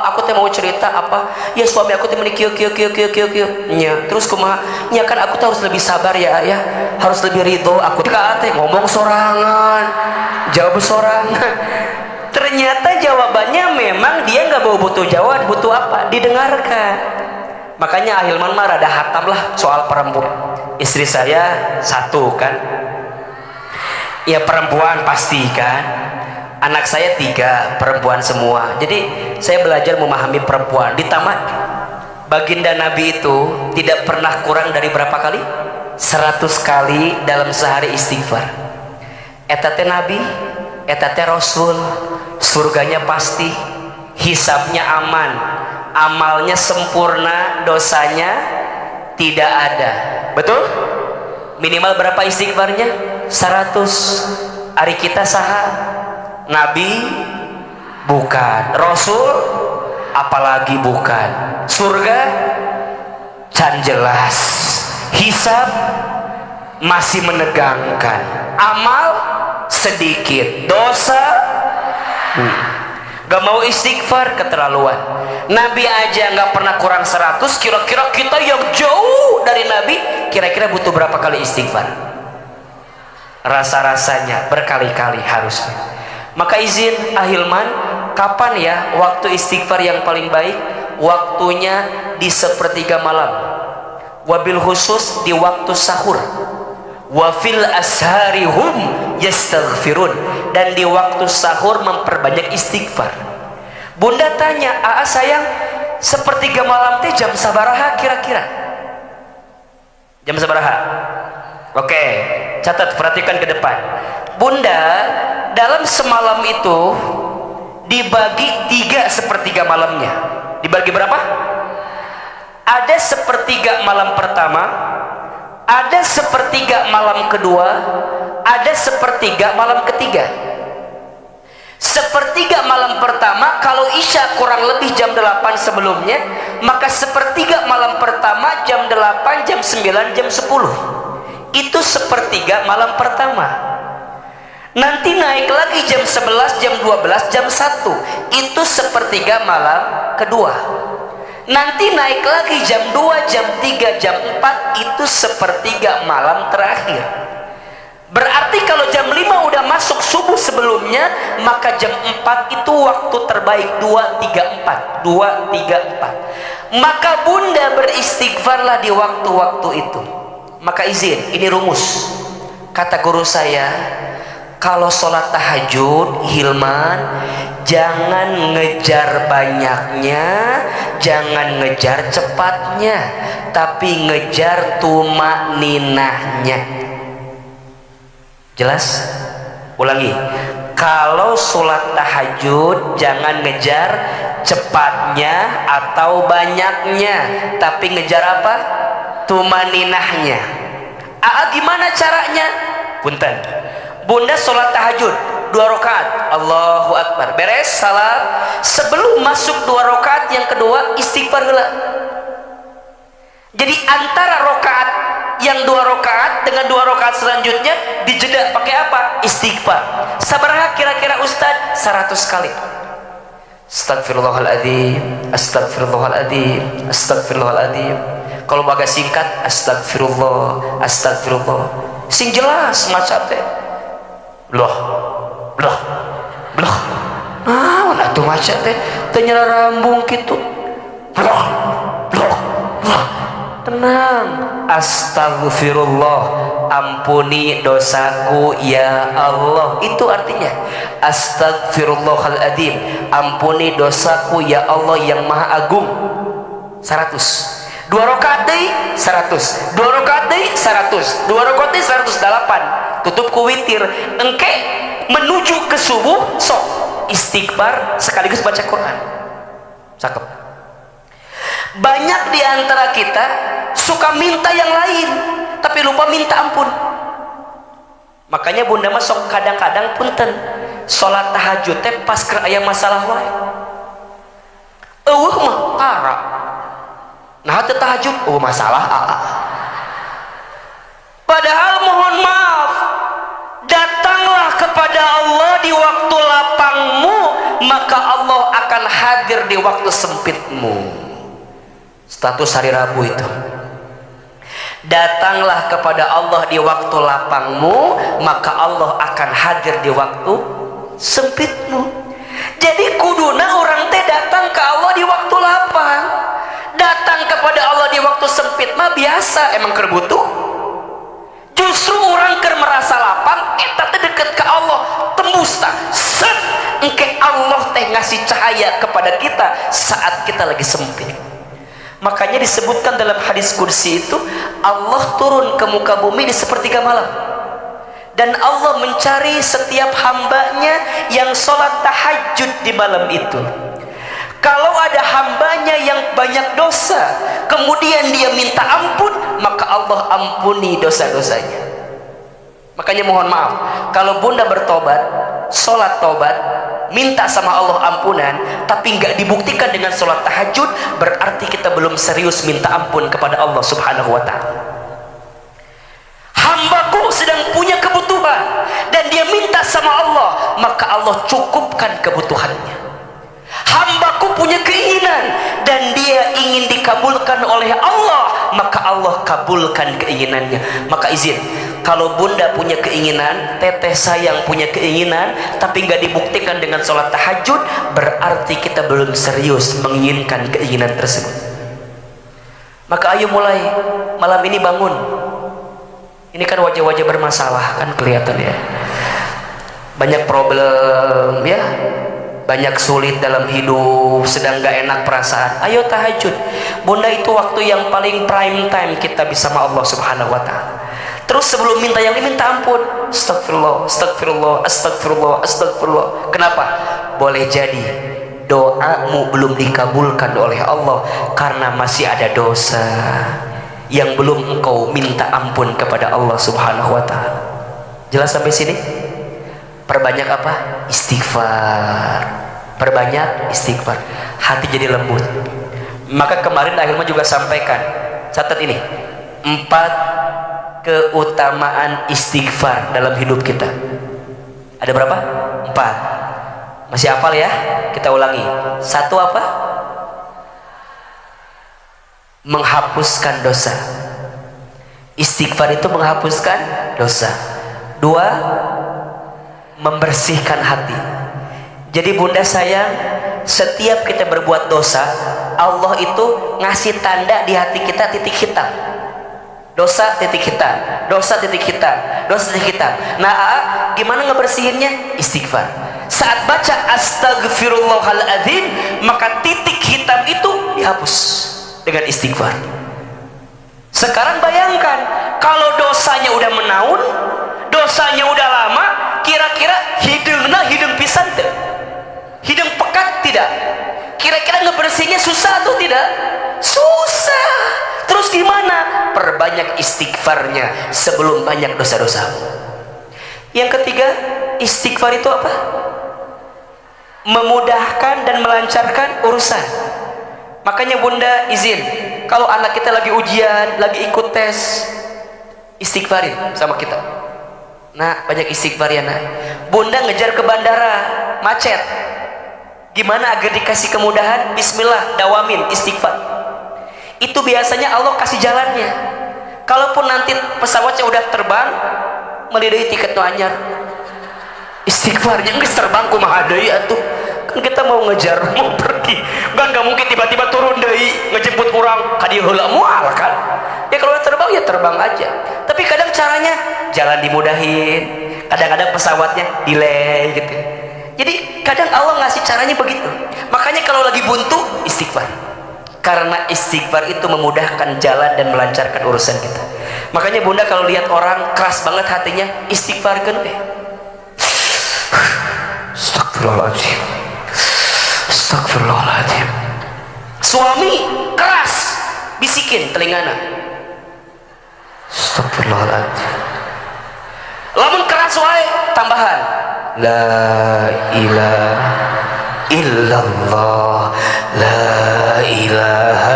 aku teh mau cerita apa? Ya suami aku teh menikah nya. Terus kumaha? Nya kan aku tuh harus lebih sabar ya ayah, harus lebih ridho. Aku teh ngomong sorangan, jawab sorangan. Ternyata jawabannya memang dia nggak butuh jawab, butuh apa? Didengarkan. Makanya Ahilman mah rada hatam lah soal perempuan. Istri saya 1 kan. Ya perempuan pasti kan. Anak saya 3 perempuan semua. Jadi saya belajar memahami perempuan. Ditambah baginda Nabi itu tidak pernah kurang dari berapa kali? 100 kali dalam sehari istighfar. Eta teh Nabi, eta teh Rasul. Surganya pasti, hisabnya aman, amalnya sempurna, dosanya tidak ada. Betul? Minimal berapa istighfarnya? 100. Ari kita saha? Nabi bukan, Rasul apalagi bukan, surga can jelas, hisab masih menegangkan, amal sedikit, dosa gak mau istighfar, keterlaluan. Nabi aja gak pernah kurang 100, kira-kira kita yang jauh dari Nabi kira-kira butuh berapa kali istighfar? Rasa-rasanya berkali-kali harusnya. Maka izin Ahilman, kapan ya waktu istighfar yang paling baik? Waktunya di 1/3 malam, wabil khusus di waktu sahur, wafil asharihum yastaghfirun, dan di waktu sahur memperbanyak istighfar. Bunda tanya, sayang 1/3 malam teh jam sabaraha kira-kira? Jam sabaraha? Oke, catat, perhatikan ke depan. Bunda, dalam semalam itu dibagi 3 1/3 malamnya. Dibagi berapa? Ada 1/3 malam pertama, ada 1/3 malam kedua, ada 1/3 malam ketiga. 1/3 malam pertama kalau Isya kurang lebih jam 8 sebelumnya, maka 1/3 malam pertama jam 8, jam 9, jam 10. Itu 1/3 malam pertama. Nanti naik lagi jam 11, jam 12, jam 1. Itu 1/3 malam kedua. Nanti naik lagi jam 2, jam 3, jam 4. Itu 1/3 malam terakhir. Berarti kalau jam 5 udah masuk subuh sebelumnya, maka jam 4 itu waktu terbaik. 2, 3, 4. 2, 3, 4. Maka Bunda beristighfarlah di waktu-waktu itu. Maka izin, ini rumus kata guru saya, kalau sholat tahajud Hilman, jangan ngejar banyaknya, jangan ngejar cepatnya, tapi ngejar tumakninahnya. Jelas? Ulangi, kalau sholat tahajud jangan ngejar cepatnya atau banyaknya, tapi ngejar apa? Tumaninahnya. Gimana caranya? Punten, Bunda sholat tahajud 2 rakaat, Allahu Akbar, beres salam. Sebelum masuk 2 rakaat yang kedua istighfar heula. Jadi antara rakaat yang 2 rakaat dengan 2 rakaat selanjutnya dijeda pakai apa? Istighfar. Sabaraha kira-kira Ustaz? 100 kali. Astagfirullahaladzim, astagfirullahaladzim, astagfirullahaladzim. Kalau baga singkat, astagfirullah, astagfirullah. Sing jelas macam teh. Loh. Nah tuh macam teh ternyata rambung gitu. Loh. Tenang. Astagfirullah, ampuni dosaku ya Allah. Itu artinya astagfirullahaladzim, ampuni dosaku ya Allah yang maha agung. 100. 2 rakaat deui 100, 2 rakaat deui 100, 2 rakaat deui 108. Tutup ku witir. Engke menuju ke subuh sok istighfar sekaligus baca Quran. Cakep. Banyak di antara kita suka minta yang lain tapi lupa minta ampun. Makanya Bunda mah sok kadang-kadang punten salat tahajud teh pas keur aya masalah wae. Eueuh mah tara. Nah teh tahajud masalah Padahal mohon maaf, datanglah kepada Allah di waktu lapangmu, maka Allah akan hadir di waktu sempitmu. Status hari Rabu itu. Datanglah kepada Allah di waktu lapangmu, maka Allah akan hadir di waktu sempitmu. Jadi kuduna orang teh datang ke Allah di waktu lapang. Datang kepada Allah di waktu sempit mah biasa, emang keur butuh. Justru orang keur merasa lapang, eta teh deket ke Allah, tembus tah. Set, engke Allah teh ngasih cahaya kepada kita saat kita lagi sempit. Makanya disebutkan dalam hadis kursi itu, Allah turun ke muka bumi di sepertiga malam, dan Allah mencari setiap hambanya yang sholat tahajud di malam itu. Kalau ada hambanya yang banyak dosa kemudian dia minta ampun, maka Allah ampuni dosa-dosanya. Makanya mohon maaf, kalau Bunda bertobat, sholat tobat, minta sama Allah ampunan, tapi nggak dibuktikan dengan sholat tahajud, berarti kita belum serius minta ampun kepada Allah subhanahu wa ta'ala. Hambaku sedang punya kebutuhan dan dia minta sama Allah, maka Allah cukupkan kebutuhannya. Hambaku punya keinginan dan dia ingin dikabulkan oleh Allah, maka Allah kabulkan keinginannya. Maka izin, kalau Bunda punya keinginan, teteh sayang punya keinginan, tapi nggak dibuktikan dengan sholat tahajud, berarti kita belum serius menginginkan keinginan tersebut. Maka ayo mulai malam ini bangun. Ini kan wajah-wajah bermasalah kan kelihatan ya, banyak problem ya, banyak sulit dalam hidup, sedang gak enak perasaan. Ayo tahajud. Bunda itu waktu yang paling prime time kita bisa sama Allah subhanahu wa ta'ala. Terus sebelum minta yang ini, minta ampun. Astagfirullah, astagfirullah, astagfirullah, astagfirullah. Kenapa? Boleh jadi doamu belum dikabulkan oleh Allah karena masih ada dosa yang belum engkau minta ampun kepada Allah subhanahu wa ta'ala. Jelas sampai sini? Perbanyak apa? Istighfar. Perbanyak istighfar, hati jadi lembut. Maka kemarin akhirnya juga sampaikan, catat ini, 4 keutamaan istighfar dalam hidup kita. Ada berapa? 4. Masih hafal ya? Kita ulangi. 1 apa? Menghapuskan dosa. Istighfar itu menghapuskan dosa. 2, membersihkan hati. Jadi Bunda sayang, setiap kita berbuat dosa, Allah itu ngasih tanda di hati kita titik hitam. Dosa titik hitam, dosa titik hitam, dosa titik hitam. Nah, gimana ngebersihinnya? Istighfar. Saat baca astagfirullahaladzim, maka titik hitam itu dihapus dengan istighfar. Sekarang bayangkan, kalau dosanya udah menaun, dosanya udah lama, kira-kira hidung pisan tuh, hidung pekat tidak? Kira-kira ngebersihnya susah atau tidak? Susah. Terus gimana? Perbanyak istighfarnya sebelum banyak dosa-dosa. Yang ketiga, istighfar itu apa? Memudahkan dan melancarkan urusan. Makanya bunda izin, kalau anak kita lagi ujian, lagi ikut tes, istighfarin sama kita. Nah, banyak istighfar ya nak. Bunda ngejar ke bandara, macet. Gimana agar dikasih kemudahan? Bismillah, dawamin istighfar. Itu biasanya Allah kasih jalannya. Kalaupun nanti pesawatnya udah terbang, melidai tiket nu anyar, istighfarnya nggak terbang kumaha deui atuh. Kan kita mau ngejar, mau pergi, nggak mungkin tiba-tiba turun deui ngejemput orang ka dieu heula moal kan. Ya kalau udah terbang ya terbang aja. Tapi kadang caranya jalan dimudahin, kadang-kadang pesawatnya delay gitu. Jadi kadang Allah ngasih caranya begitu. Makanya kalau lagi buntu istighfar, karena istighfar itu memudahkan jalan dan melancarkan urusan kita. Makanya bunda kalau lihat orang keras banget hatinya, istighfarkan deh. Astagfirullahaladzim, astagfirullahaladzim. Suami keras, bisikin telingana, astagfirullahaladzim. Lamun keras wae tambahan, la ilaha illallah, la ilaha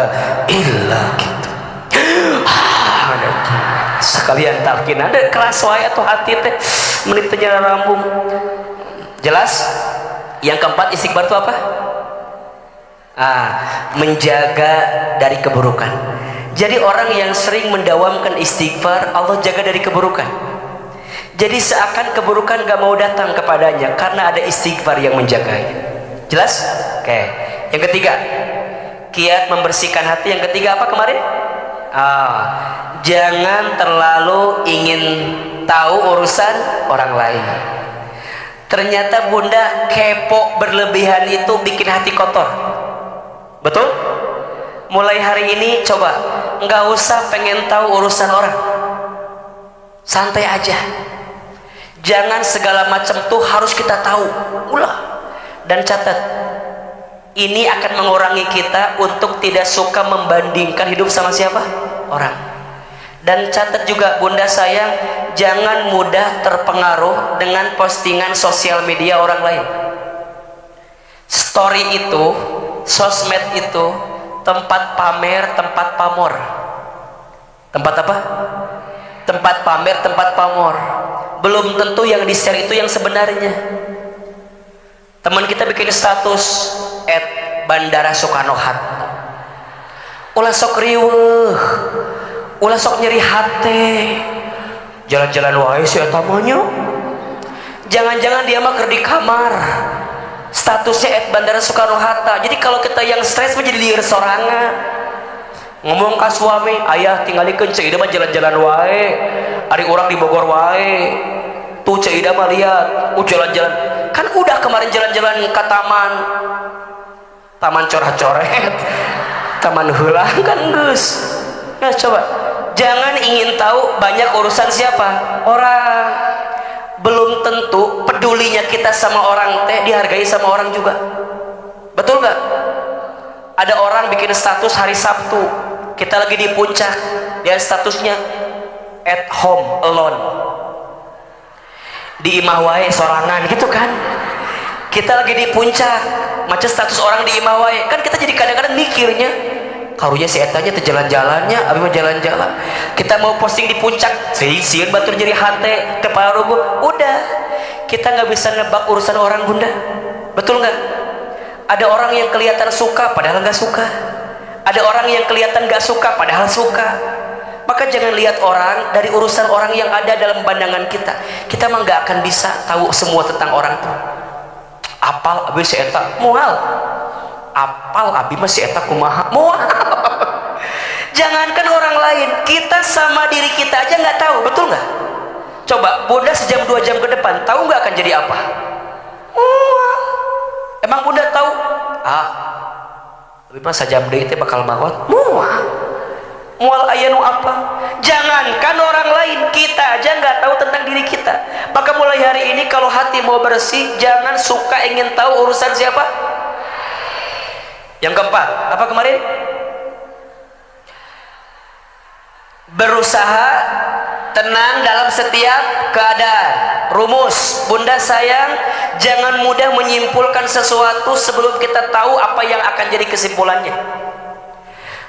illa gitu. Sekalian talkin ada keras wae atau hati teh menit jalan rambung. Jelas? Yang keempat istighfar itu apa? Menjaga dari keburukan. Jadi orang yang sering mendawamkan istighfar, Allah jaga dari keburukan. Jadi seakan keburukan gak mau datang kepadanya karena ada istighfar yang menjaganya. Jelas? Oke. Yang ketiga, kiat membersihkan hati. Yang ketiga apa kemarin? Jangan terlalu ingin tahu urusan orang lain. Ternyata bunda kepo berlebihan itu bikin hati kotor. Betul? Mulai hari ini coba nggak usah pengen tahu urusan orang, santai aja. Jangan segala macam tuh harus kita tahu. Dan catat, ini akan mengurangi kita untuk tidak suka membandingkan hidup sama siapa? Orang. Dan catat juga bunda sayang, jangan mudah terpengaruh dengan postingan sosial media orang lain. Story itu, sosmed itu tempat pamer, tempat pamor. Tempat apa? Tempat pamer, tempat pamor. Belum tentu yang di share itu yang sebenarnya. Teman kita bikin status @Bandara Soekarno Hatta, ulah sok riweuh, ulah sok nyeri hati, jalan-jalan wae si eta mah nya. Jangan-jangan dia mah keur di kamar, statusnya @Bandara Soekarno Hatta. Jadi kalau kita yang stres menjadi lieur sorangan, ngomong ka suami, ayah tinggalikeun ceu mah jalan-jalan wae, ari urang di Bogor wae, tuh ceu mah lihat jalan-jalan. Kan udah kemarin jalan-jalan ke taman coret-coret, taman heulang kan geus. Nah coba, jangan ingin tahu banyak urusan siapa? Orang. Belum tentu pedulinya kita sama orang teh dihargai sama orang juga. Betul nggak? Ada orang bikin status hari Sabtu, kita lagi di puncak, dia statusnya at home alone, di imah wae sorangan gitu kan. Kita lagi di puncak, macam status orang di imah wae. Kan kita jadi kadang-kadang mikirnya, karunya si etanya teh jalan-jalannya, abi mah jalan-jalan. Kita mau posting di puncak, sieun batur jadi hate, kepala rubuh. Udah, kita nggak bisa nebak urusan orang bunda. Betul nggak? Ada orang yang kelihatan suka padahal nggak suka. Ada orang yang kelihatan nggak suka padahal suka. Maka jangan lihat orang dari urusan orang yang ada dalam pandangan kita. Kita mah nggak akan bisa tahu semua tentang orang tuh. Apal abi si eta moal, apal abi mah si eta kumaha moal. Jangankan orang lain, kita sama diri kita aja nggak tahu. Betul nggak? Coba bunda sejam 2 jam ke depan, tahu nggak akan jadi apa? Moal. Emang bunda tahu? Abi mah sajam deui teh bakal maot moal. Mual aya nu apa? Jangankan orang lain, kita aja nggak tahu tentang diri kita. Maka mulai hari ini kalau hati mau bersih, jangan suka ingin tahu urusan siapa. Yang keempat, apa kemarin? Berusaha tenang dalam setiap keadaan. Rumus, bunda sayang, jangan mudah menyimpulkan sesuatu sebelum kita tahu apa yang akan jadi kesimpulannya.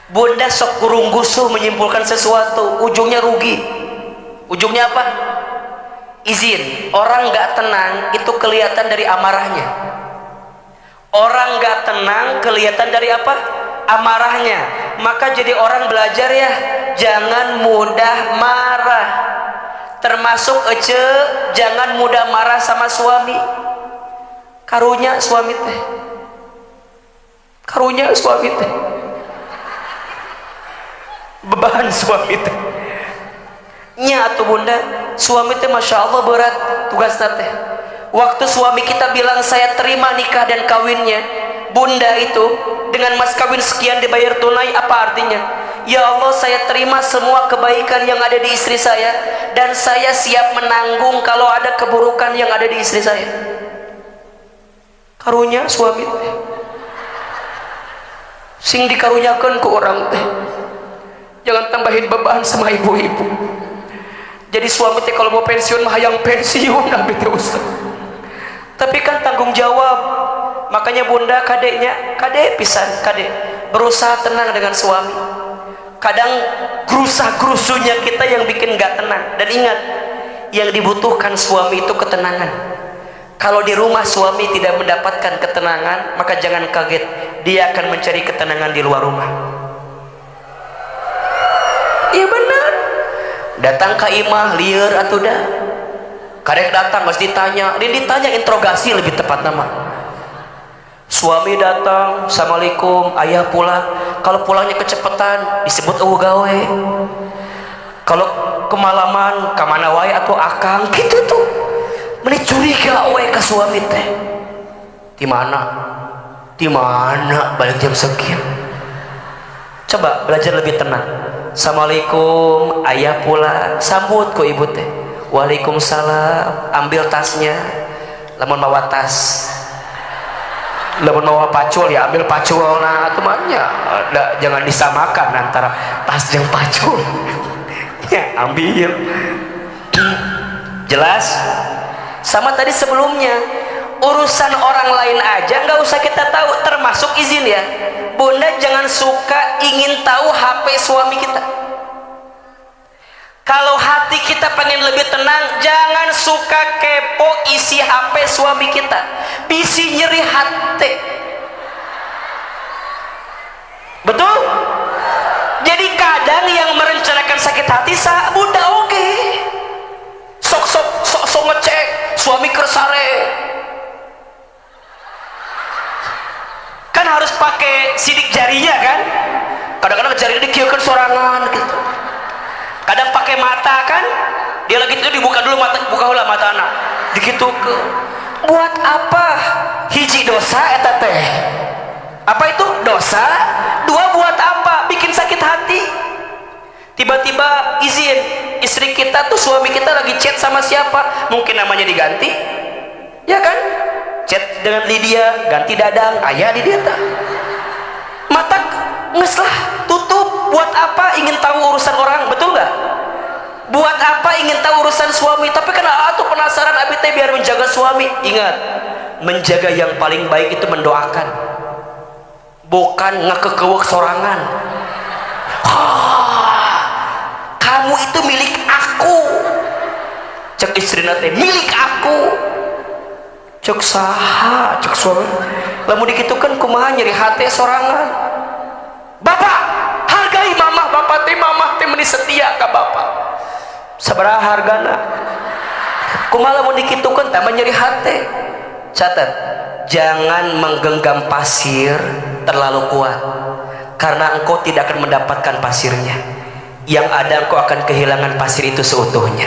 Bunda sok kurung gusuh menyimpulkan sesuatu, ujungnya rugi. Ujungnya apa? Izin. Orang gak tenang itu kelihatan dari amarahnya. Orang gak tenang kelihatan dari apa? Amarahnya. Maka jadi orang belajar ya, jangan mudah marah. Termasuk jangan mudah marah sama suami. Karunya suami teh, karunya suami teh, beban suami teh nya atuh bunda. Suami teh masya Allah berat tugas teh. Waktu suami kita bilang saya terima nikah dan kawinnya, bunda itu dengan mas kawin sekian dibayar tunai, apa artinya? Ya Allah, saya terima semua kebaikan yang ada di istri saya dan saya siap menanggung kalau ada keburukan yang ada di istri saya. Karunya suami teh sing dikarunyakan ke orang teh, jangan tambahin beban sama ibu-ibu. Jadi suami teh kalau mau pensiun mah hayang pensiun nabi teh Ustaz. Tapi kan tanggung jawab. Makanya bunda kadeknya, kadek pisan, kadek berusaha tenang dengan suami. Kadang gerusah-gerusunya kita yang bikin gak tenang. Dan ingat, yang dibutuhkan suami itu ketenangan. Kalau di rumah suami tidak mendapatkan ketenangan, maka jangan kaget, dia akan mencari ketenangan di luar rumah. Iya benar. Datang ke imah liar atau dah. Kadek datang harus ditanya, ditanya interogasi lebih tepat nama. Suami datang, assalamualaikum, ayah pulang. Kalau pulangnya kecepatan disebut gawe. Kalau kemalaman kamana wae atau akang gitu tuh. Meni curiga wae ke suami teh. Di mana? Di mana balik jam sekian? Coba belajar lebih tenang. Assalamualaikum, ayah pulang. Sambut ku ibu teh. Waalaikumsalam. Ambil tasnya. Lamun mawa tas. Lamun mawa pacul ya ambil pacul. Nah temannya jangan disamakan antara tas dan pacul. Ya ambil. Jelas? Sama tadi sebelumnya, urusan orang lain aja nggak usah kita tahu, termasuk izin ya. Bunda jangan suka ingin tahu HP suami kita. Kalau hati kita pengen lebih tenang, jangan suka kepo isi HP suami kita. Bisi nyeri hati. Betul? Jadi kadang yang merencanakan sakit hati sah bunda oke. Sok ngecek suami kersare. Kan harus pakai sidik jarinya kan? Kadang-kadang jarinya dikieukeun sorangan gitu. Kadang pakai mata kan, dia lagi itu dibuka dulu mata, buka heula mata anak dikitu ke. Buat apa? Hiji dosa eta teh. Apa itu dosa? Dua buat apa? Bikin sakit hati. Tiba-tiba izin istri kita tuh, suami kita lagi chat sama siapa, mungkin namanya diganti ya kan, chat dengan Lydia ganti Dadang, ayah di dia tak mata ngeslah tutup. Buat apa ingin tahu urusan orang, betul nggak? Buat apa ingin tahu urusan suami? Tapi kenapa tuh penasaran abi teh biar menjaga suami. Ingat, menjaga yang paling baik itu mendoakan, bukan ngekekewek sorangan. Kamu itu milik aku, cek istri nate, milik aku, cek saha, cek suami. Lamun dikitukan kumaha nyeri hati sorangan. Bapak hargai mamah, bapak teh mamah teh meni setia ka bapak. Sabaraha hargana? Kumaha lamun dikitukan tambah nyeri hati. Catat, jangan menggenggam pasir terlalu kuat, karena engkau tidak akan mendapatkan pasirnya. Yang ada engkau akan kehilangan pasir itu seutuhnya.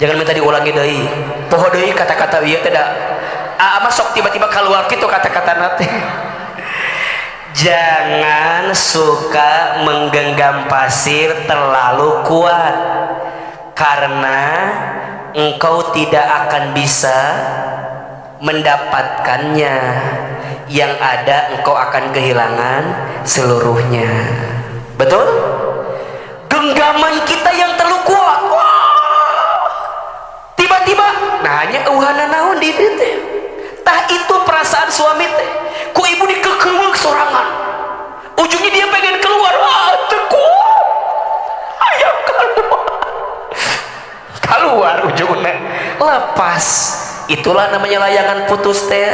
Jangan minta diulangi deui. Poho deui kata-kata ieu teh da masuk tiba-tiba keluar gitu kata-kata nate. Jangan suka menggenggam pasir terlalu kuat, karena engkau tidak akan bisa mendapatkannya. Yang ada engkau akan kehilangan seluruhnya. Betul? Genggaman kita yang terlalu nanya euhana naon di dieu teh. Tah itu perasaan suami teh. Ku ibu dikekeung sorangan. Ujungnya dia pengen keluar. Teu kuat. Aya keluar. Keluar ujungnya. Lepas. Itulah namanya layangan putus teh.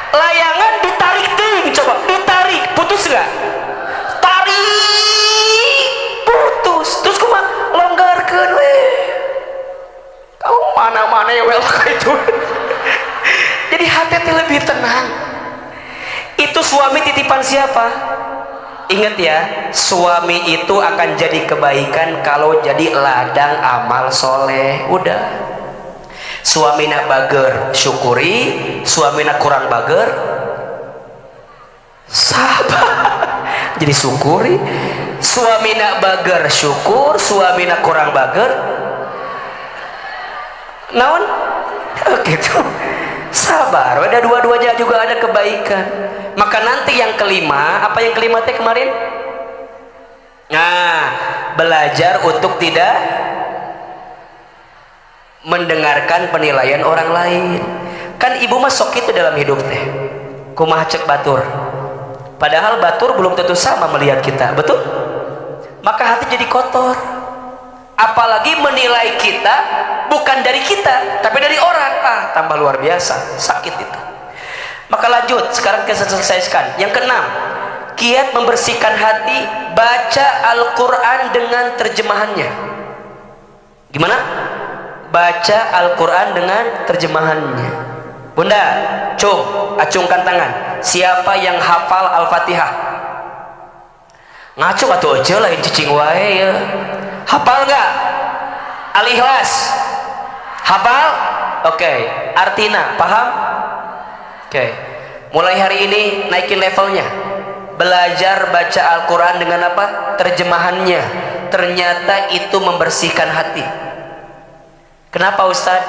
Layangan ditarik teuing, coba ditarik, putus enggak? Tarik, putus. Terus kumaha? Longgarkeun we. Kau mana-mana ya wel itu. Jadi hati lebih tenang. Itu suami titipan siapa? Ingat ya, suami itu akan jadi kebaikan kalau jadi ladang amal soleh. Udah. Suamina bager syukuri, suamina kurang bager sabar. Jadi syukuri. Suamina bager syukur, suamina kurang bager naon gitu, sabar. Ada dua-duanya juga ada kebaikan. Maka nanti yang kelima, apa yang kelima teh kemarin? Nah, belajar untuk tidak mendengarkan penilaian orang lain. Kan ibu mah sok itu dalam hidup teh. Kumaha cek batur. Padahal batur belum tentu sama melihat kita, betul? Maka hati jadi kotor. Apalagi menilai kita bukan dari kita, tapi dari orang. Tambah luar biasa, sakit itu. Maka lanjut, sekarang kita selesaikan. Yang keenam, kiat membersihkan hati, baca Al-Quran dengan terjemahannya. Gimana? Baca Al-Quran dengan terjemahannya. Bunda, acungkan tangan. Siapa yang hafal Al-Fatihah? Ngacung atau aja lain cicing wae ya. Hafal nggak? Al-Ikhlas hafal? Oke. Artina paham? Oke. Mulai hari ini naikin levelnya. Belajar baca Al-Quran dengan apa? Terjemahannya. Ternyata itu membersihkan hati. Kenapa Ustaz?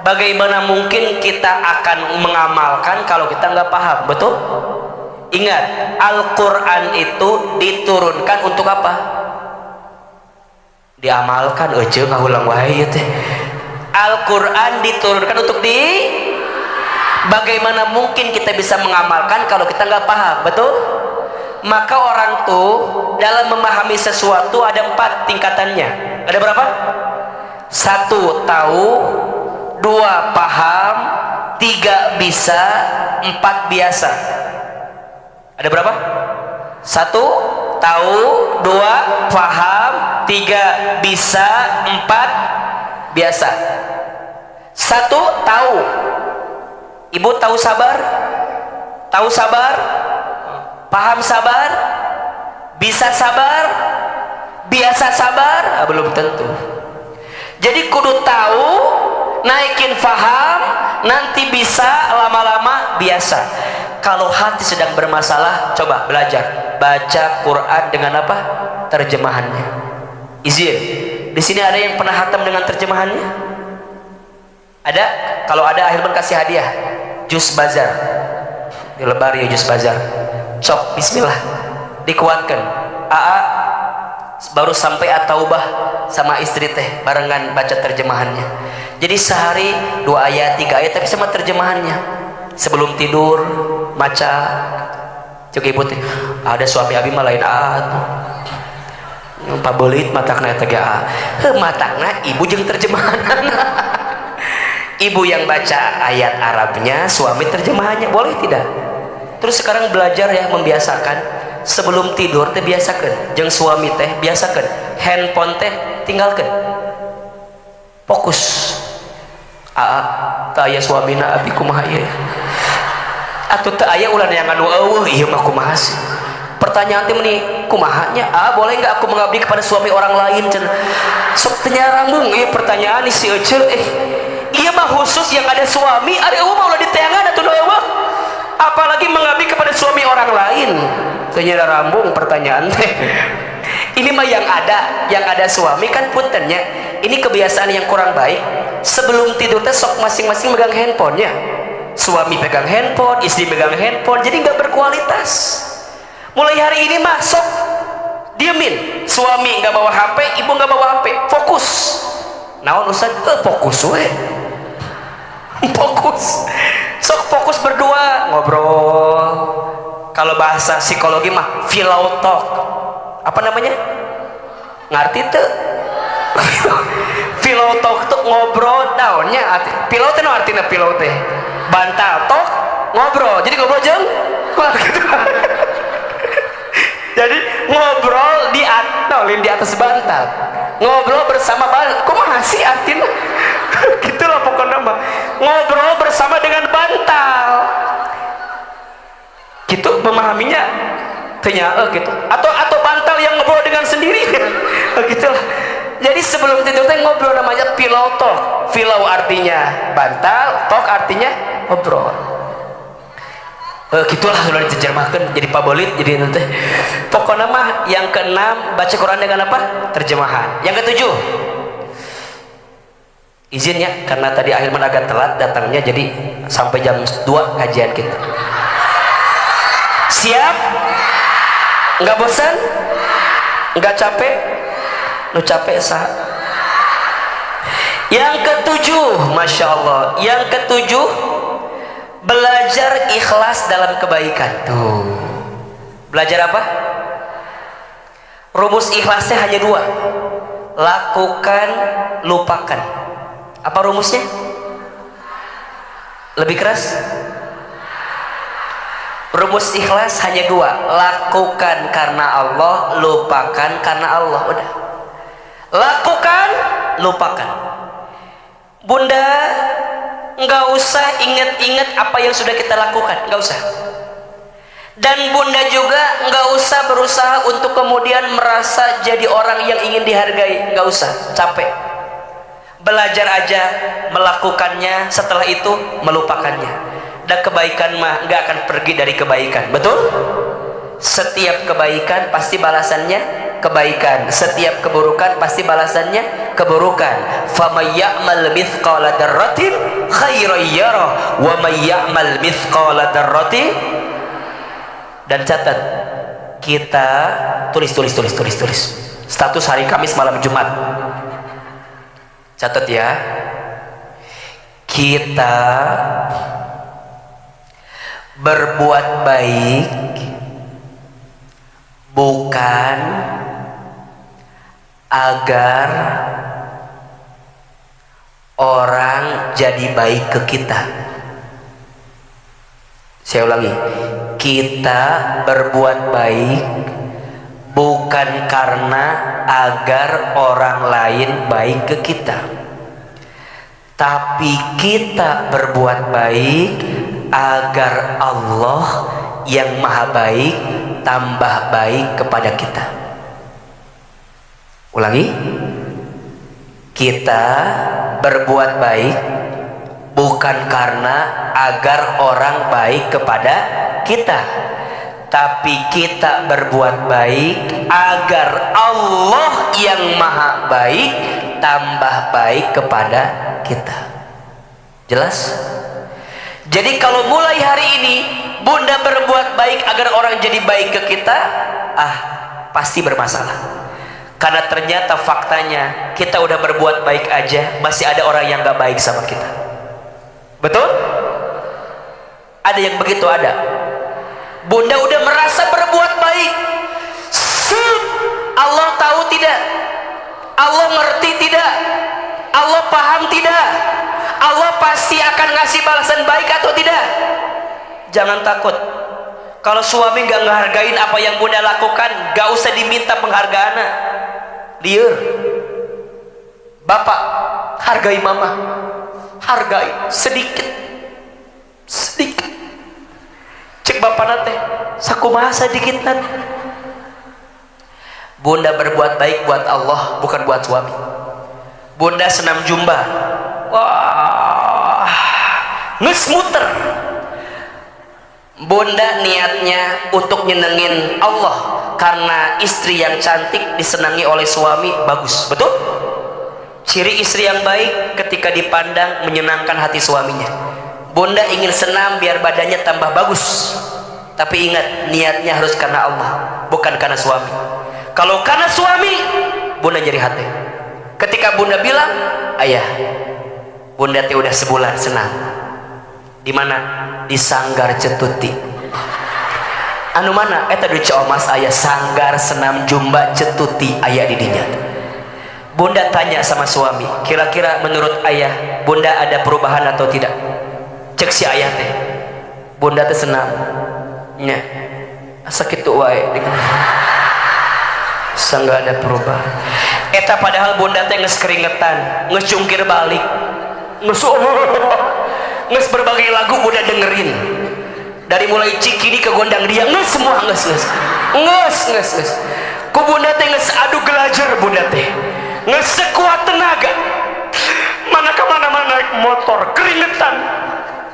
Bagaimana mungkin kita akan mengamalkan kalau kita nggak paham? Betul? Ingat, Al-Quran itu diturunkan untuk apa? Diamalkan aja ngahulang wae teh. Al-Quran diturunkan untuk bagaimana mungkin kita bisa mengamalkan kalau kita nggak paham? Betul? Maka orang tuh dalam memahami sesuatu ada 4 tingkatannya. Ada berapa? 1 tahu, 2 paham, 3 bisa, 4 biasa. Ada berapa? 1 tahu, 2 paham, 3 bisa, 4 biasa. 1 tahu. Ibu tahu sabar? Tahu sabar? Paham sabar? Bisa sabar? Biasa sabar? Belum tentu. Jadi kudu tahu, naikin faham, nanti bisa, lama-lama biasa. Kalau hati sedang bermasalah, coba belajar baca Quran dengan apa? Terjemahannya. Izin. Di sini ada yang pernah hatam dengan terjemahannya? Ada? Kalau ada, Ahilman kasih hadiah. Jus Bazar. Di lebar ya Jus Bazar. Cok, bismillah. Dikuatkan. AA baru sampai At-Taubah sama istri teh barengan baca terjemahannya. Jadi sehari 2 ayat 3 ayat tapi sama terjemahannya. Sebelum tidur baca. Cuk ibu teh ada suami abi mah lain pabelit matakna eta ge matakna ibu jeung terjemahan. Ibu yang baca ayat Arabnya, suami terjemahannya, boleh tidak? Terus sekarang belajar ya, membiasakan sebelum tidur teh biasakan, jeung suami teh biasakan, handphone teh tinggalkan, fokus. Tak aya suamina abi kumaha ieu? Atuh teu aya ulah yang anu eueuh ieu mah kumaha sih? Pertanyaan teh meni kumahanya? Boleh enggak aku mengabdi kepada suami orang lain? Cenah. Sok teu nyarambung pertanyaan si Ecil ieu mah khusus yang ada suami, ada eueuh mah ulah diteangan atuh eueuh. Apalagi mengabdi kepada suami orang lain. Ternyata rambung pertanyaan teh. Ini mah yang ada suami kan puntennya. Ini kebiasaan yang kurang baik. Sebelum tidur teh sok masing-masing megang handphonenya. Suami pegang handphone, istri pegang handphone, jadi nggak berkualitas. Mulai hari ini mah sok diemin. Suami nggak bawa HP, ibu nggak bawa HP, fokus. Naon Ustaz? Fokus we. Fokus, sok fokus berdua ngobrol. Kalau bahasa psikologi mah pillow talk. Apa namanya? Ngerti tuh? Pillow talk tuh ngobrol daunnya. Pillow teh no artinya pillow teh. Bantal talk ngobrol. Jadi ngobrol jeung gitu. Jadi ngobrol di atas bantal. Ngobrol bersama bantal. Kumaha sih artinya? Gitulah pokoknya mah. Ngobrol bersama dengan bantal. Gitu memahaminya ternyata gitu. Atau bantal yang ngobrol dengan sendiri. Gitulah. Jadi sebelum tidur teh ngobrol namanya pillow talk. Pillow artinya bantal, talk artinya ngobrol. Gitulah sudah diterjemahkan jadi pabolit jadi nanti. Pokoknya mah yang keenam baca Quran dengan apa? Terjemahan. Yang ketujuh, izin ya karena tadi akhirnya agak telat datangnya jadi sampai jam 2 kajian kita. Siap? Nggak bosan? Nggak capek? Nu capek sah. Yang ketujuh, masya Allah. Yang ketujuh, belajar ikhlas dalam kebaikan. Tuh, belajar apa? Rumus ikhlasnya hanya 2: lakukan, lupakan. Apa rumusnya? Lebih keras? Rumus ikhlas hanya 2: lakukan karena Allah, lupakan karena Allah. Udah, lakukan, lupakan. Bunda nggak usah ingat-ingat apa yang sudah kita lakukan, nggak usah. Dan bunda juga nggak usah berusaha untuk kemudian merasa jadi orang yang ingin dihargai, nggak usah, capek. Belajar aja melakukannya, setelah itu melupakannya. Dan kebaikan mah nggak akan pergi dari kebaikan, betul? Setiap kebaikan pasti balasannya kebaikan, setiap keburukan pasti balasannya keburukan. Faman ya'mal mithqala dzarratin khairan yarah wa man ya'mal mithqala dzarratin. Dan catat, kita tulis status hari Kamis malam Jumat. Catat ya, kita berbuat baik bukan agar orang jadi baik ke kita. Saya ulangi, kita berbuat baik bukan karena agar orang lain baik ke kita, tapi kita berbuat baik agar Allah yang maha baik tambah baik kepada kita. Ulangi, kita berbuat baik bukan karena agar orang baik kepada kita, tapi kita berbuat baik agar Allah yang maha baik tambah baik kepada kita. Jelas? Jadi kalau mulai hari ini bunda berbuat baik agar orang jadi baik ke kita, pasti bermasalah. Karena ternyata faktanya kita udah berbuat baik aja masih ada orang yang gak baik sama kita. Betul? Ada yang begitu, ada. Bunda udah merasa berbuat baik, Allah tahu tidak? Allah ngerti tidak? Allah paham tidak? Allah pasti akan ngasih balasan baik atau tidak? Jangan takut. Kalau suami gak ngehargain apa yang bunda lakukan, gak usah diminta penghargaan. Liur. Bapak, hargai mama. Hargai sedikit. Sedikit. Cek bapak nate, sakumaha sedikit nate. Bunda berbuat baik buat Allah, bukan buat suami. Bunda senam jumba. Wah, nges muter. Bunda niatnya untuk nyenengin Allah, karena istri yang cantik disenangi oleh suami, bagus, betul? Ciri istri yang baik ketika dipandang menyenangkan hati suaminya. Bunda ingin senam biar badannya tambah bagus, tapi ingat, niatnya harus karena Allah, bukan karena suami. Kalau karena suami, bunda nyeri hati. Ketika bunda bilang, ayah, Bunda teh udah sebulan senam. Di mana? Di Sanggar Cetuti. Anu mana? Eta di Ciomas aya Sanggar Senam Jumba Cetuti aya di dinya. Bunda tanya sama suami, kira-kira menurut ayah Bunda ada perubahan atau tidak? Cek si ayah teh, Bunda teh senam nya sakit tuh wae nggak ada perubahan. Eta padahal Bunda teh nges keringetan, nges cungkir balik, nges berbagai lagu Bunda dengerin, dari mulai Cikini ke Gondang Dia, nges semua nges. Ku Bunda teh nges adu gelajar, Bunda teh nges sekuat tenaga, mana naik motor keringetan,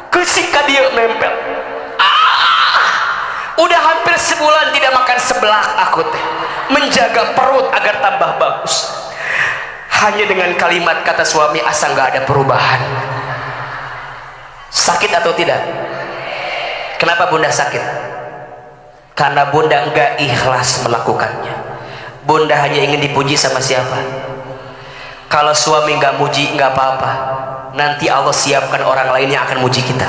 kesika dia nempel. Udah hampir sebulan tidak makan seblak aku teh, menjaga perut agar tambah bagus. Hanya dengan kalimat kata suami, asa nggak ada perubahan. Sakit atau tidak? Kenapa Bunda sakit? Karena Bunda nggak ikhlas melakukannya. Bunda hanya ingin dipuji sama siapa? Kalau suami nggak muji nggak apa-apa, nanti Allah siapkan orang lain yang akan muji kita.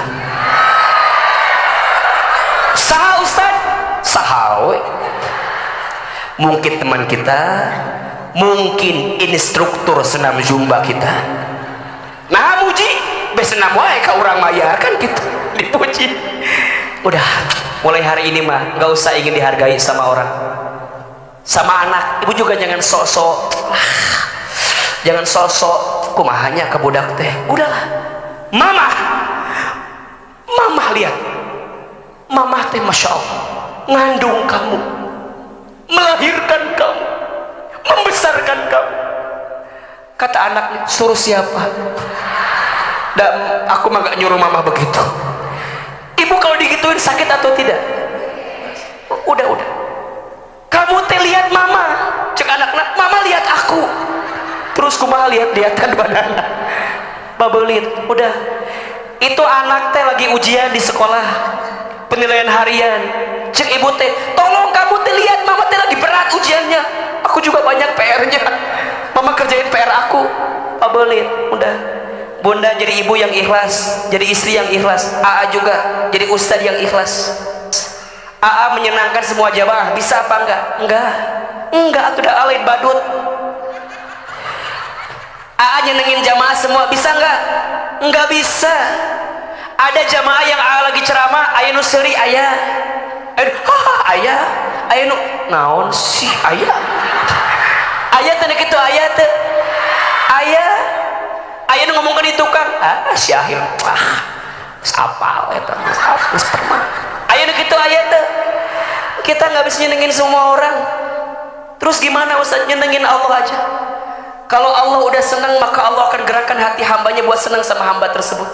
Saha Ustaz? Sahawe. Mungkin teman kita, mungkin instruktur senam zumba kita. Nah muji, besenam wae ka urang mayar kan gitu, dipuji. Udah, mulai hari ini mah nggak usah ingin dihargai sama orang, sama anak. Ibu juga jangan sok-sok, jangan sok-sok kumahanya ke budak teh. Udahlah, mama lihat. Mama teh Masya Allah ngandung kamu, melahirkan kamu, membesarkan kamu. Kata anaknya, suruh siapa? Dan aku mah gak nyuruh mama begitu. Ibu kalau digituin sakit atau tidak? Udah kamu teh lihat mama, cek anak-anak, mama lihat aku, terus kumaha lihat-lihatan badannya babelit. Udah, itu anak teh lagi ujian di sekolah, penilaian harian, cek ibu teh, tolong kamu teh lihat mama teh lagi berat ujiannya, aku juga banyak PR-nya, mama kerjain PR aku. Pabelit. Udah, Bunda jadi ibu yang ikhlas, jadi istri yang ikhlas. AA juga jadi ustadz yang ikhlas. AA menyenangkan semua jamaah, bisa apa enggak aku udah alain badut. AA nyenengin jamaah semua, bisa enggak bisa. Ada jamaah yang lagi ceramah, aya nu seuri, aya nu naon sih, aya teh kitu, aya nu ngomongkeun di tukang, si Ahil apal eta geus pernah. Aya nu kitu, aya teh. Kita nggak bisa nyenengin semua orang. Terus gimana Ustaz nyenengin Allah aja? Kalau Allah udah senang, maka Allah akan gerakkan hati hambanya buat senang sama hamba tersebut.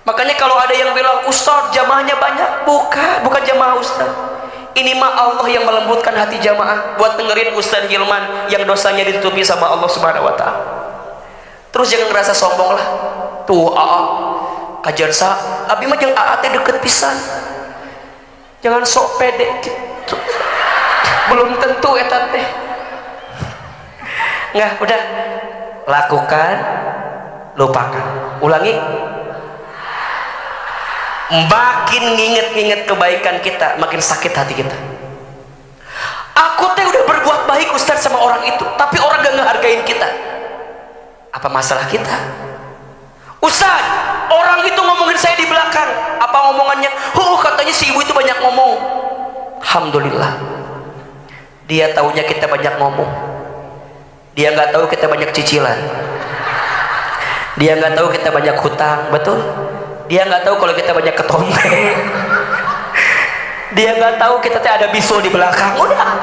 Makanya kalau ada yang bilang Ustaz jamaahnya banyak, bukan jamaah Ustaz, ini mah Allah yang melembutkan hati jamaah buat dengerin Ustaz Hilman yang dosanya ditutupi sama Allah Subhanahu wa Ta'ala. Terus jangan ngerasa sombong lah, tuh kajian abi mah jeung teh deket pisan, jangan sok pede gitu. Belum tentu eta teh. Nggak, udah lakukan, lupakan, ulangi. Makin nginget-nginget kebaikan kita, makin sakit hati kita. Aku teh udah berbuat baik Ustaz sama orang itu, tapi orang gak ngehargain kita. Apa masalah kita? Ustaz, orang itu ngomongin saya di belakang. Apa ngomongannya? Katanya si ibu itu banyak ngomong. Alhamdulillah, dia taunya kita banyak ngomong. Dia nggak tahu kita banyak cicilan. Dia nggak tahu kita banyak hutang, betul? Dia nggak tahu kalau kita banyak ketombe. Dia nggak tahu kita teh ada bisul di belakang. Udah.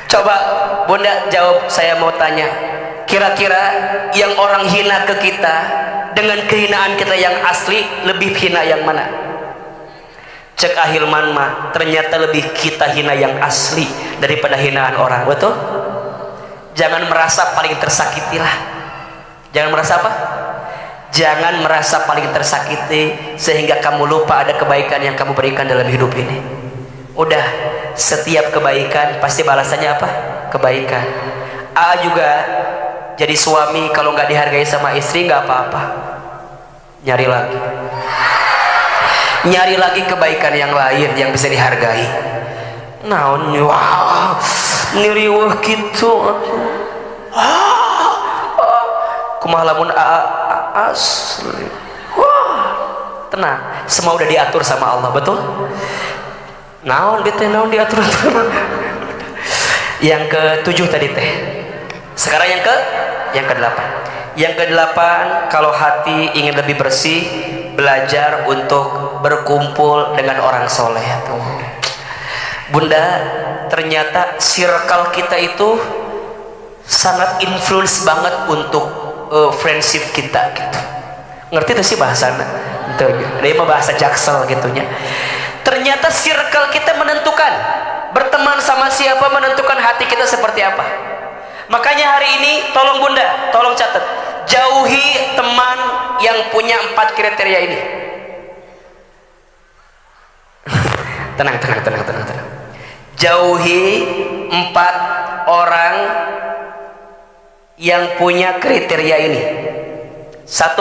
Coba Bunda jawab, saya mau tanya. Kira-kira yang orang hina ke kita dengan kehinaan kita yang asli, lebih hina yang mana? Cek Ahilman mah ternyata lebih kita hina yang asli daripada hinaan orang, betul? Jangan merasa paling tersakiti lah. Jangan merasa apa? Jangan merasa paling tersakiti sehingga kamu lupa ada kebaikan yang kamu berikan dalam hidup ini. Udah, setiap kebaikan pasti balasannya apa? Kebaikan. juga jadi suami kalau nggak dihargai sama istri nggak apa-apa, nyari lagi, nyari lagi kebaikan yang lain yang bisa dihargai. Naon wah niriweuh gitu, kumaha lamun asli, wah tenang, semua udah diatur sama Allah, betul? Naon bete naon diatur. Yang ke-7 tadi teh. Sekarang yang ke-8. Yang ke-8, kalau hati ingin lebih bersih, belajar untuk berkumpul dengan orang soleh. Tuh. Bunda, ternyata circle kita itu sangat influence banget untuk friendship kita gitu. Ngerti tuh sih bahasana? Tuh, dia mah bahasa Jaksel gitunya. Ternyata circle kita menentukan, berteman sama siapa menentukan hati kita seperti apa. Makanya hari ini tolong Bunda, tolong catat, jauhi teman yang punya 4 kriteria ini. tenang. Jauhi 4 orang yang punya kriteria ini. 1,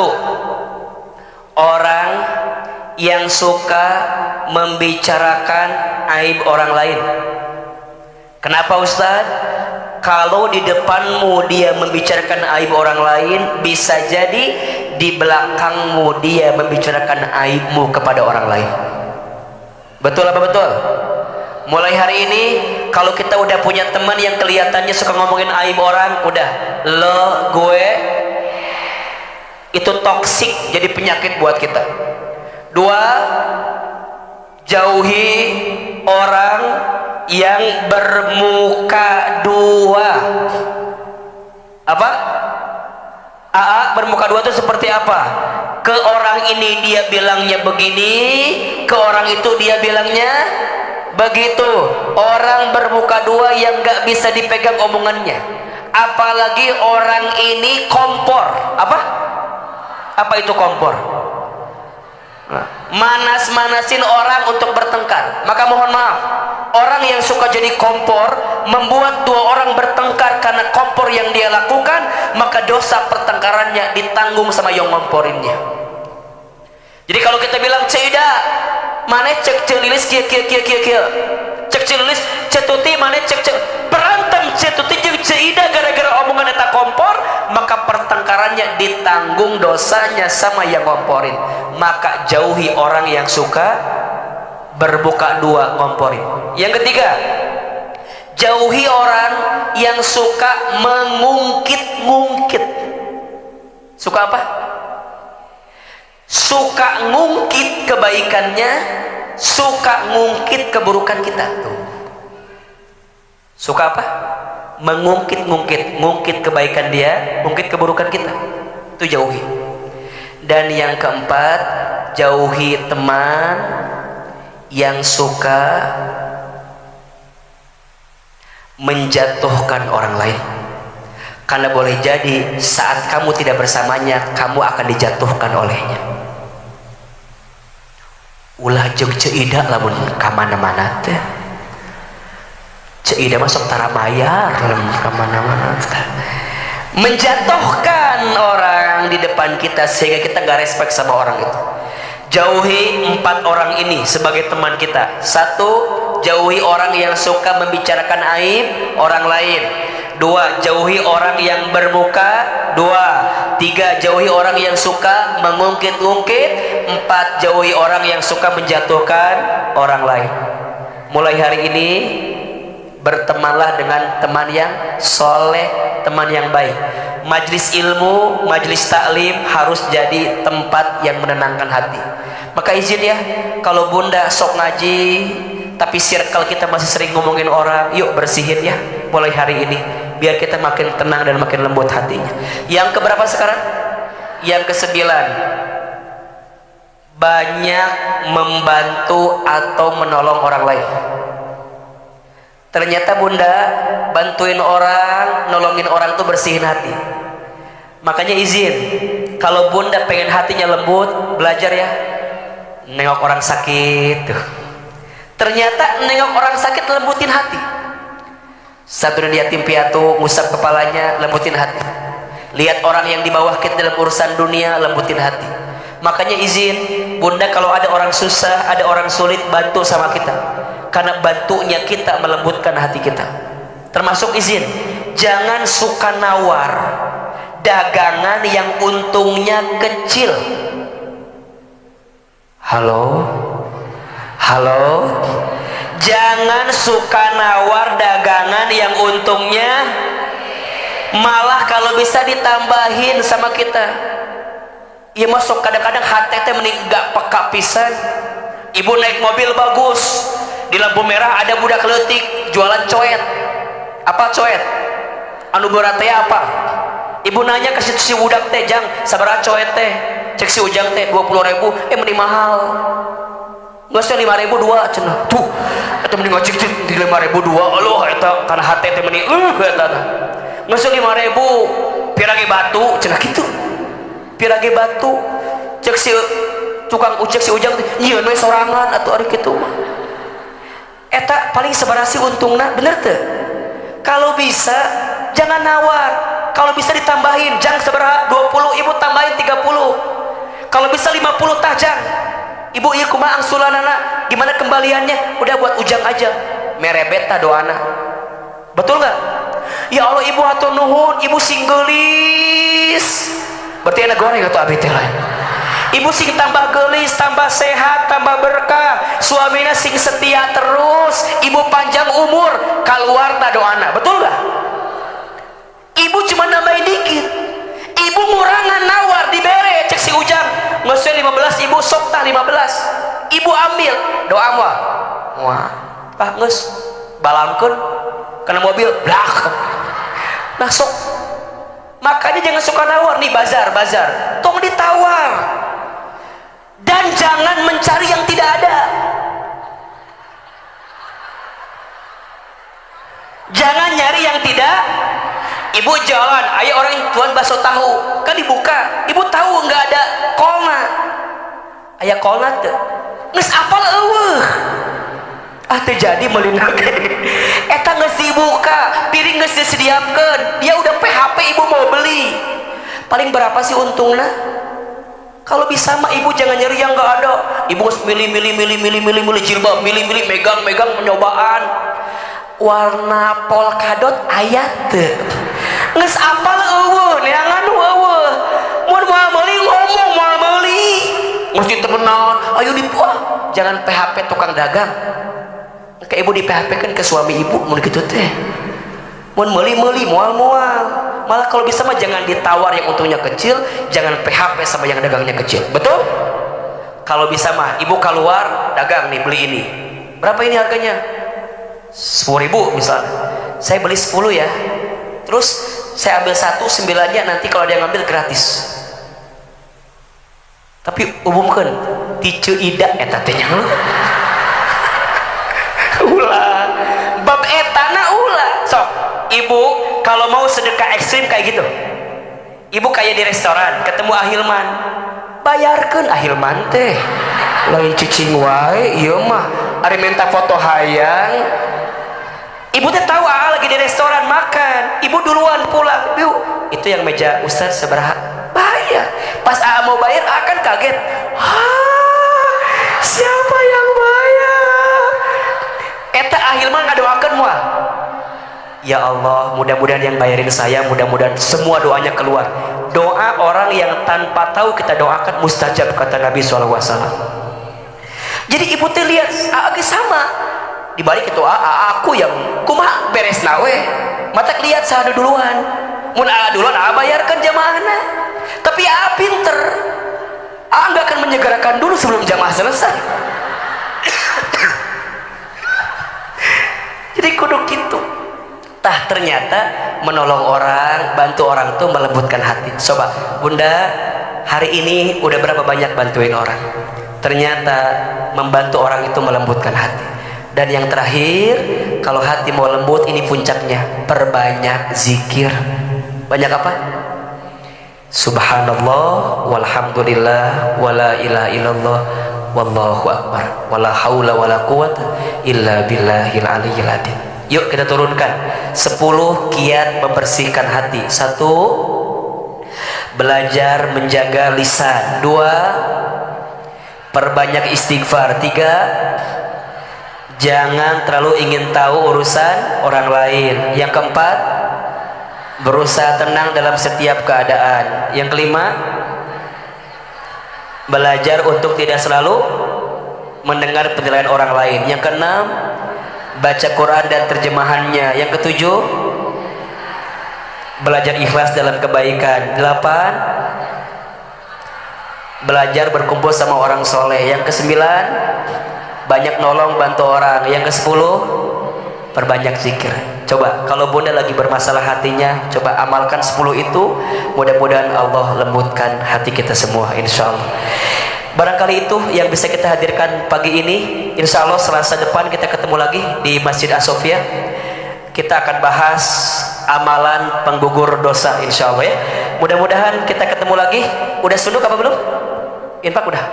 orang yang suka membicarakan aib orang lain. Kenapa Ustadz? Kalau di depanmu dia membicarakan aib orang lain, bisa jadi di belakangmu dia membicarakan aibmu kepada orang lain. Betul apa betul? Mulai hari ini kalau kita udah punya teman yang kelihatannya suka ngomongin aib orang, udah lo gue itu toksik, jadi penyakit buat kita. 2, jauhi orang yang bermuka 2. Apa? Bermuka 2 itu seperti apa? Ke orang ini dia bilangnya begini, ke orang itu dia bilangnya begitu. Orang bermuka 2 yang gak bisa dipegang omongannya. Apalagi orang ini kompor. Apa itu kompor? Manas-manasin orang untuk bertengkar. Maka mohon maaf, orang yang suka jadi kompor membuat 2 orang bertengkar karena kompor yang dia lakukan, maka dosa pertengkarannya ditanggung sama yang ngomporinnya. Jadi kalau kita bilang Cida mana cek celilis kia cek celilis cetuti mana cek berantem cetuti jeung Cida gara-gara omongan eta kompor, maka pertengkarannya ditanggung dosanya sama yang ngomporin. Maka jauhi orang yang suka berbuka 2 ngomporin. Yang ketiga, jauhi orang yang suka mengungkit-ngungkit. Suka apa? Suka ngungkit kebaikannya, suka ngungkit keburukan kita. Tuh. Suka apa? Mengungkit-ngungkit, ngungkit kebaikan dia, ngungkit keburukan kita. Itu jauhi. Dan yang keempat, jauhi teman yang suka menjatuhkan orang lain. Karena boleh jadi saat kamu tidak bersamanya, kamu akan dijatuhkan olehnya. Ulah jeung Ceuida lamun ka mana-mana teh. Ceuida masuk tara mayar lamun ka mana-mana teh. Menjatuhkan orang di depan kita sehingga kita gak respect sama orang itu. Jauhi 4 orang ini sebagai teman kita. 1, jauhi orang yang suka membicarakan aib orang lain. 2, jauhi orang yang bermuka 2. 3, jauhi orang yang suka mengungkit-ungkit. 4, jauhi orang yang suka menjatuhkan orang lain. Mulai hari ini bertemanlah dengan teman yang soleh, teman yang baik. Majlis ilmu, majlis taklim harus jadi tempat yang menenangkan hati. Maka izin ya, kalau Bunda sok ngaji tapi circle kita masih sering ngomongin orang, yuk bersihin ya mulai hari ini, biar kita makin tenang dan makin lembut hatinya. Yang keberapa sekarang? Yang ke-9, banyak membantu atau menolong orang lain. Ternyata Bunda bantuin orang, nolongin orang tuh bersihin hati. Makanya izin, kalau Bunda pengen hatinya lembut, belajar ya nengok orang sakit tuh. Ternyata nengok orang sakit lembutin hati. Satu yatim piatu ngusap kepalanya, lembutin hati. Lihat orang yang di bawah kita dalam urusan dunia, lembutin hati. Makanya izin bunda, kalau ada orang susah, ada orang sulit, bantu sama kita, karena bantunya kita melembutkan hati kita. Termasuk izin, jangan suka nawar dagangan yang untungnya kecil. Halo, halo, jangan suka nawar dagangan yang untungnya, malah kalau bisa ditambahin sama kita. Iya masuk kadang-kadang hati teh mending gak peka pisan. Ibu naik mobil bagus, di lampu merah ada budak leutik jualan coet. Apa coet? Anu berat teh apa? Ibu nanya ke si budak teh, "Jang, sabaraha coet teh?" Cek si ujang teh 20.000. Mending mahal. Nggak usah 5.000 dua cenah. Tuh, eta mending ngojek di 5.000 dua. Aloh eta kana hati teh mending eta. Nggak usah 5.000 pirage batu cenah kitu. Pirage batu. Cek si tukang ucek si ujang teh, "Ieu we sorangan atuh ari kitu mah." Eta paling sabaraha sih untungna, bener teu? Kalau bisa jangan nawar. Kalau bisa ditambahin, jang sabaraha 20, ibu tambahin 30. Kalau bisa 50 tajang. Ibu ieu kumaha angsulanana? Gimana kembaliannya? Udah buat ujang aja. Merebet ta doana. Betul nggak? Ya Allah ibu hatur nuhun, ibu sing geulis. Berarti anak goreng atau abdi teh lain. Ibu sing tambah geulis, tambah sehat, tambah berkah. Suamina sing setia terus, ibu panjang umur, kaluar ta doana. Betul nggak? Ibu cuma nambahin dikit. Ibu ngurangan nawar dibere, cek si ujang. Nggak 15, ibu sok tah 15. Ibu ambil, doa moal. Wah, ah geus balangkeun kana mobil, blak. Nah sok. Makanya jangan suka nawar nih, bazar, tong ditawar. Dan jangan mencari yang tidak ada. Jangan nyari yang tidak. Ibu jalan, ayo orang tuan bakso tahu, kan dibuka. Ibu tahu nggak ada kolna. Aya kolna teu. Geus apal eueuh. Ah teu jadi meulina ge. Eta geus dibuka, piring geus disediakeun. Dia udah PHP ibu mau beli. Paling berapa sih untungnya? Kalau bisa mah ibu jangan nyari yang nggak ada. Ibu harus milih jilbab, milih megang penyobaan. Warna polkadot ayat teu. Geus apal eueuh, neangan eueuh. Mun moal meuli ngomong moal meuli. Mesti temenan, ayo dipuah. Jangan PHP tukang dagang. Ke ibu di PHP kan ke suami ibu mun kitu teh. Mun meuli moal. Malah kalau bisa mah jangan ditawar yang untungnya kecil, jangan PHP sama yang dagangnya kecil. Betul? Kalau bisa mah ibu keluar dagang nih, beli ini. Berapa ini harganya? 10.000 misalnya. Saya beli 10 ya. Terus saya ambil 9-nya, nanti kalau dia ngambil gratis. Tapi umumkan tice ida eta teh nya ulah bab etana ulah. Sok ibu kalau mau sedekah ekstrim kayak gitu, ibu kayak di restoran ketemu ahilman, bayarkan ahilman teh lain cicing wae. Iya mah ari minta foto hayang. Ibu teh tahu lagi di restoran makan, ibu duluan pulang. Bu, itu yang meja Ustaz seberapa? Bayar. Pas mau bayar akan kaget. Siapa yang bayar? Eta ahilman ngadoakeun moal. Ya Allah, mudah-mudahan yang bayarin saya, mudah-mudahan semua doanya keluar. Doa orang yang tanpa tahu kita doakan mustajab, kata Nabi SAW. Jadi ibu teh lihat agak sama. Dibalik itu aku yang kumaha beres nawe. Mata lihat sahadu duluan. Mun duluan bayarkan jamaahna. Tapi pinter. Nggak akan menyegerakan dulu sebelum jamaah selesai. Jadi kudu gitu. Tah ternyata menolong orang, bantu orang tuh melembutkan hati. Coba bunda, hari ini udah berapa banyak bantuin orang? Ternyata membantu orang itu melembutkan hati. Dan yang terakhir, kalau hati mau lembut, ini puncaknya, perbanyak zikir. Banyak apa? Subhanallah walhamdulillah wala ilaha illallah wallahu akbar wala haula wala quwata illa billahil aliyyil azim. Yuk kita turunkan 10 kiat membersihkan hati. 1, belajar menjaga lisan. 2, perbanyak istighfar. 3, jangan terlalu ingin tahu urusan orang lain. Yang keempat, berusaha tenang dalam setiap keadaan. Yang kelima, belajar untuk tidak selalu mendengar penilaian orang lain. Yang keenam, baca Quran dan terjemahannya. Yang ketujuh, belajar ikhlas dalam kebaikan. 8, belajar berkumpul sama orang soleh. Yang ke-9, banyak nolong bantu orang. Yang ke-10, perbanyak zikir. Coba kalau bunda lagi bermasalah hatinya, coba amalkan 10 itu, mudah-mudahan Allah lembutkan hati kita semua, insya Allah. Barangkali itu yang bisa kita hadirkan pagi ini. Insya Allah Selasa depan kita ketemu lagi di Masjid As-Sofia. Kita akan bahas amalan penggugur dosa, insya Allah ya. Mudah-mudahan kita ketemu lagi. Udah sunduk apa belum? Infak udah.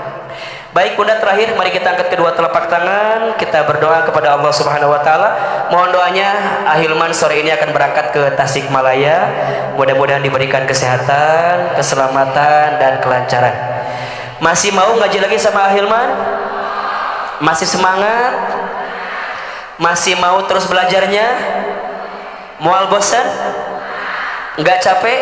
Baik bunda, terakhir mari kita angkat kedua telapak tangan, kita berdoa kepada Allah Subhanahu wa taala. Mohon doanya, Ahilman sore ini akan berangkat ke Tasikmalaya. Mudah-mudahan diberikan kesehatan, keselamatan dan kelancaran. Masih mau ngaji lagi sama Ahilman? Masih semangat? Masih mau terus belajarnya? Mual bosan? Enggak capek?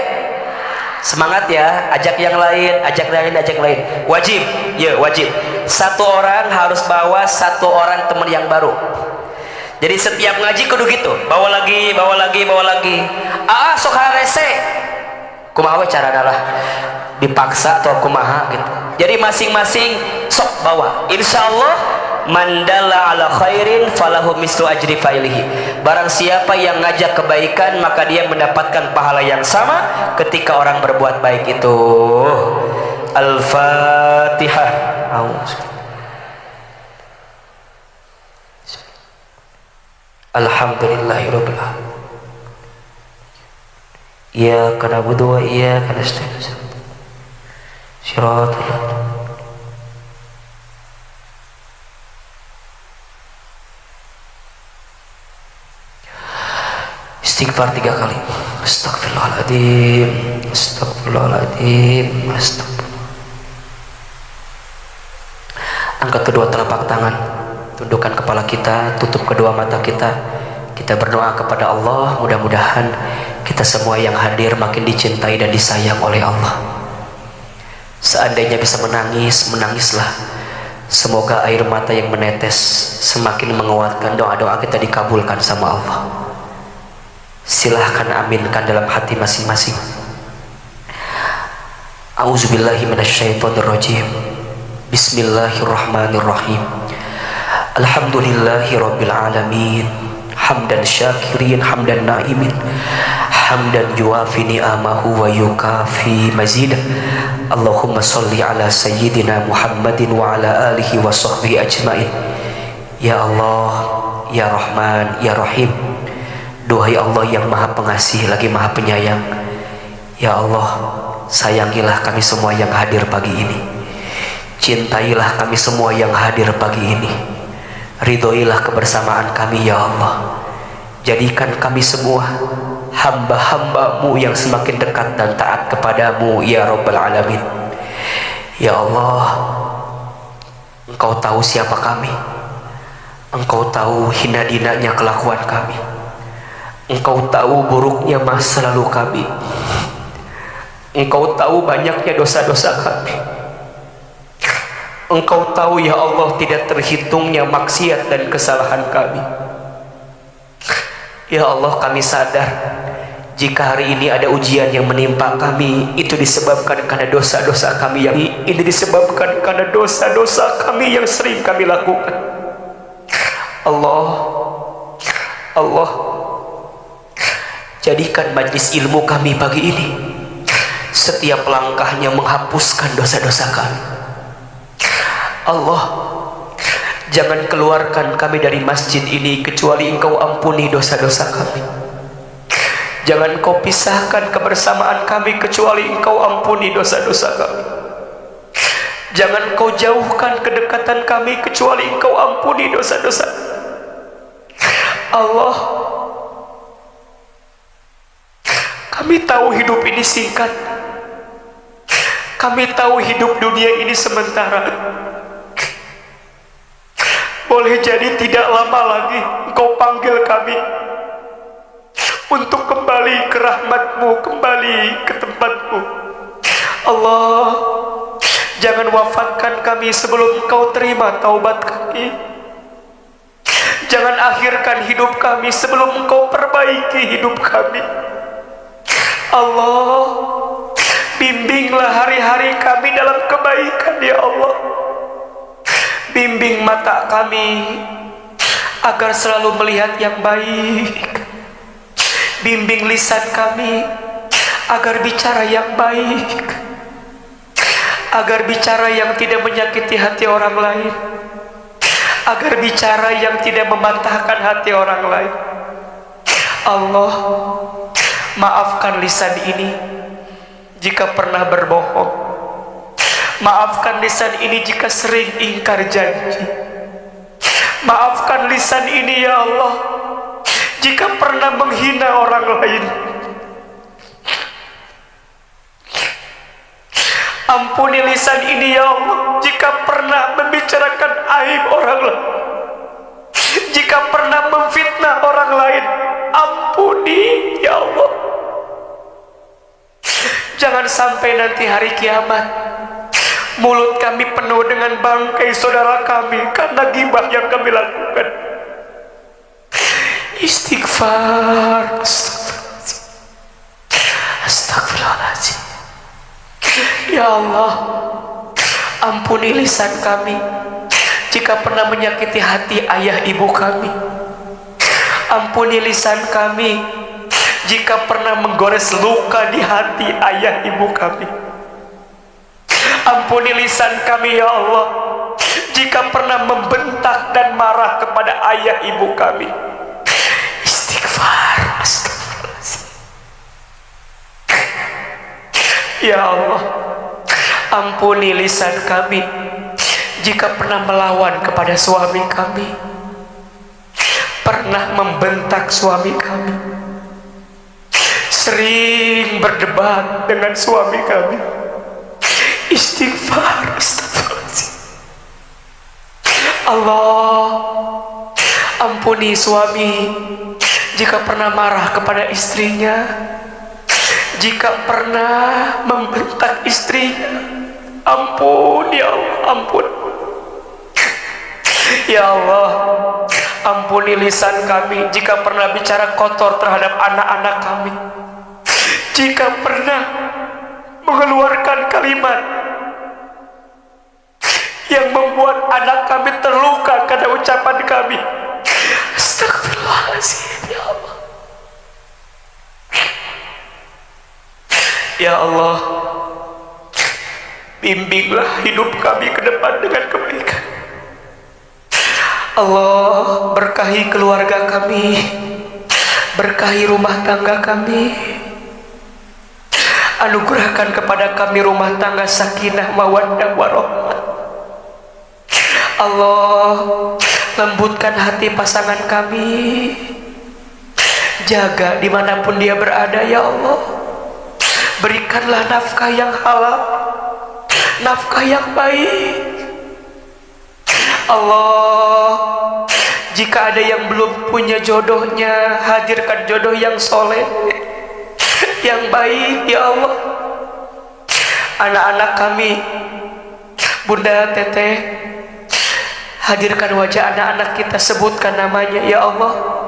Semangat ya, ajak yang lain, ajak lain, ajak lain. Wajib, ya wajib. Satu orang harus bawa satu orang teman yang baru. Jadi setiap ngaji kudu gitu, bawa lagi, bawa lagi, bawa lagi. Sok harese. Kumaha cara adalah dipaksa atau kumaha gitu. Jadi masing-masing sok bawa. Insya Allah mandala ala khairin falahu mislu ajri fa'ilihi. Barang siapa yang ngajak kebaikan maka dia mendapatkan pahala yang sama ketika orang berbuat baik itu. Al-Fatihah. Alhamdulillahirabbil alamin. Iyyaka na'budu wa iyyaka nasta'in. Shiratal istighfar 3 kali. Astagfirullahaladzim, astagfirullahaladzim, astagfirullah. Angkat kedua telapak tangan, tundukkan kepala kita, tutup kedua mata kita. Kita berdoa kepada Allah, mudah-mudahan kita semua yang hadir makin dicintai dan disayang oleh Allah. Seandainya bisa menangis, menangislah. Semoga air mata yang menetes semakin menguatkan doa-doa kita dikabulkan sama Allah. Silahkan aminkan dalam hati masing-masing. A'udzubillahi minasyaitonirrajim. Bismillahirrahmanirrahim. Alhamdulillahi rabbil alamin. Hamdan syakirin, hamdan na'imin, hamdan yuafi ni'amahu wa yukafi mazidah. Allahumma salli ala sayyidina Muhammadin wa ala alihi wa sahbihi ajmain. Ya Allah, Ya Rahman, Ya Rahim. Duhai Allah yang maha pengasih lagi maha penyayang, ya Allah, sayangilah kami semua yang hadir pagi ini. Cintailah kami semua yang hadir pagi ini. Ridhoilah kebersamaan kami ya Allah. Jadikan kami semua hamba-hambamu yang semakin dekat dan taat kepadamu ya Rabbal Alamin. Ya Allah, Engkau tahu siapa kami. Engkau tahu hina dinanya kelakuan kami. Engkau tahu buruknya masa lalu kami. Engkau tahu banyaknya dosa-dosa kami. Engkau tahu ya Allah tidak terhitungnya maksiat dan kesalahan kami. Ya Allah, kami sadar jika hari ini ada ujian yang menimpa kami, itu disebabkan karena dosa-dosa kami yang ini disebabkan karena dosa-dosa kami yang sering kami lakukan. Allah, Allah, jadikan majlis ilmu kami pagi ini setiap langkahnya menghapuskan dosa-dosa kami. Allah, jangan keluarkan kami dari masjid ini kecuali Engkau ampuni dosa-dosa kami. Jangan Kau pisahkan kebersamaan kami kecuali Engkau ampuni dosa-dosa kami. Jangan Kau jauhkan kedekatan kami kecuali Engkau ampuni dosa-dosa. Allah, kami tahu hidup ini singkat. Kami tahu hidup dunia ini sementara. Boleh jadi tidak lama lagi Engkau panggil kami untuk kembali ke rahmat-Mu, kembali ke tempat-Mu. Allah, jangan wafatkan kami sebelum Engkau terima taubat kami. Jangan akhirkan hidup kami sebelum Engkau perbaiki hidup kami. Allah, bimbinglah hari-hari kami dalam kebaikan ya Allah. Bimbing mata kami agar selalu melihat yang baik. Bimbing lisan kami agar bicara yang baik, agar bicara yang tidak menyakiti hati orang lain, agar bicara yang tidak mematahkan hati orang lain. Allah, maafkan lisan ini jika pernah berbohong. Maafkan lisan ini jika sering ingkar janji. Maafkan lisan ini ya Allah jika pernah menghina orang lain. Ampuni lisan ini ya Allah jika pernah membicarakan aib orang lain, jika pernah memfitnah orang lain. Ampuni ya Allah. Jangan sampai nanti hari kiamat mulut kami penuh dengan bangkai saudara kami karena ghibah yang kami lakukan. Istighfar, astagfirullahaladzim. Ya Allah, ampuni lisan kami jika pernah menyakiti hati ayah ibu kami. Ampuni lisan kami jika pernah menggores luka di hati ayah ibu kami. Ampuni lisan kami ya Allah jika pernah membentak dan marah kepada ayah ibu kami. Istighfar, astagfirullahaladzim. Ya Allah, ampuni lisan kami jika pernah melawan kepada suami kami, pernah membentak suami kami, sering berdebat dengan suami kami. Istighfar, astagfirullahaladzim. Allah, ampuni suami jika pernah marah kepada istrinya, jika pernah membentak istrinya. Ampun ya Allah, ampun ya Allah. Ampuni lisan kami jika pernah bicara kotor terhadap anak-anak kami, jika pernah mengeluarkan kalimat yang membuat anak kami terluka karena ucapan kami. Astagfirullahaladzim ya Allah. Ya Allah, bimbinglah hidup kami ke depan dengan kebaikan. Allah, berkahi keluarga kami, berkahi rumah tangga kami. Anugerahkan kepada kami rumah tangga sakinah mawaddah warahmah. Allah, lembutkan hati pasangan kami. Jaga dimanapun dia berada ya Allah. Berikanlah nafkah yang halal, nafkah yang baik. Allah, jika ada yang belum punya jodohnya, hadirkan jodoh yang soleh, yang baik ya Allah. Anak-anak kami, Bunda Teteh, hadirkan wajah anak-anak kita, sebutkan namanya ya Allah.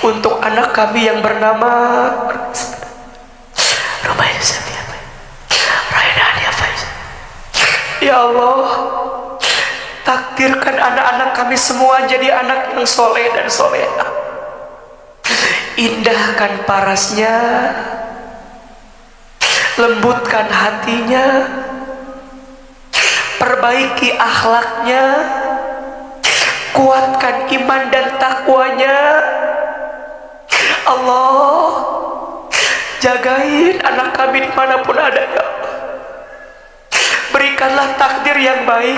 Untuk anak kami yang bernama Rumaisa siapa? Rainania Faizal. Ya Allah, takdirkan anak-anak kami semua jadi anak yang soleh dan soleha. Indahkan parasnya, lembutkan hatinya, perbaiki akhlaknya, kuatkan iman dan takwanya. Allah, jagain anak kami dimanapun ada ya Allah. Berikanlah takdir yang baik,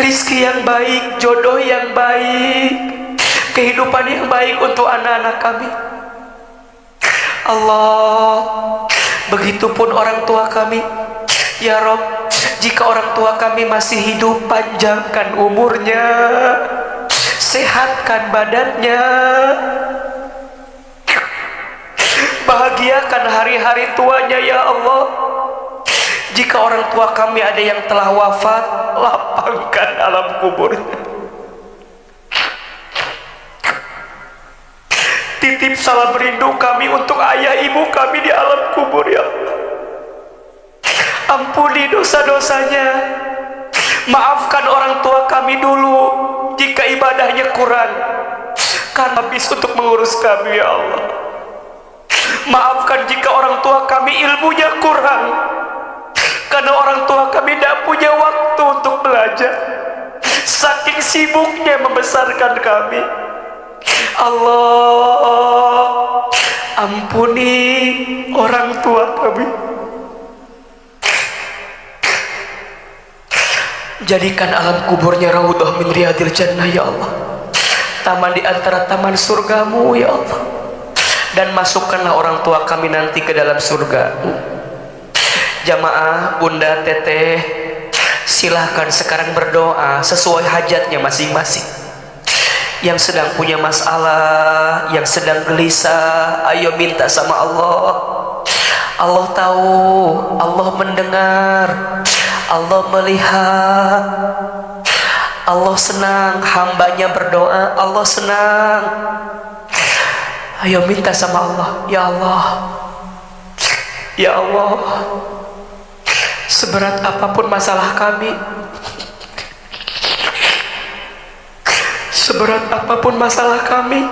rizki yang baik, jodoh yang baik, kehidupan yang baik untuk anak-anak kami. Allah, begitupun orang tua kami Ya Rob, jika orang tua kami masih hidup, panjangkan umurnya, sehatkan badannya, bahagiakan hari-hari tuanya ya Allah. Jika orang tua kami ada yang telah wafat, lapangkan alam kuburnya. Titip salam rindu kami untuk ayah ibu kami di alam kubur ya Allah. Ampuni dosa-dosanya. Maafkan orang tua kami dulu jika ibadahnya kurang, karena habis untuk mengurus kami ya Allah. Maafkan jika orang tua kami ilmunya kurang, karena orang tua kami tidak punya waktu untuk belajar, saking sibuknya membesarkan kami. Allah, ampuni orang tua kami. Jadikan alam kuburnya raudhah min riyadil jannah ya Allah, taman di antara taman surgamu ya Allah. Dan masukkanlah orang tua kami nanti ke dalam surga-Mu. Jamaah, bunda, teteh, silahkan sekarang berdoa sesuai hajatnya masing-masing. Yang sedang punya masalah, yang sedang gelisah, ayo minta sama Allah. Allah tahu, Allah mendengar, Allah melihat. Allah senang hambanya berdoa, Allah senang. Ayo minta sama Allah. Ya Allah, ya Allah, seberat apapun masalah kami, seberat apapun masalah kami,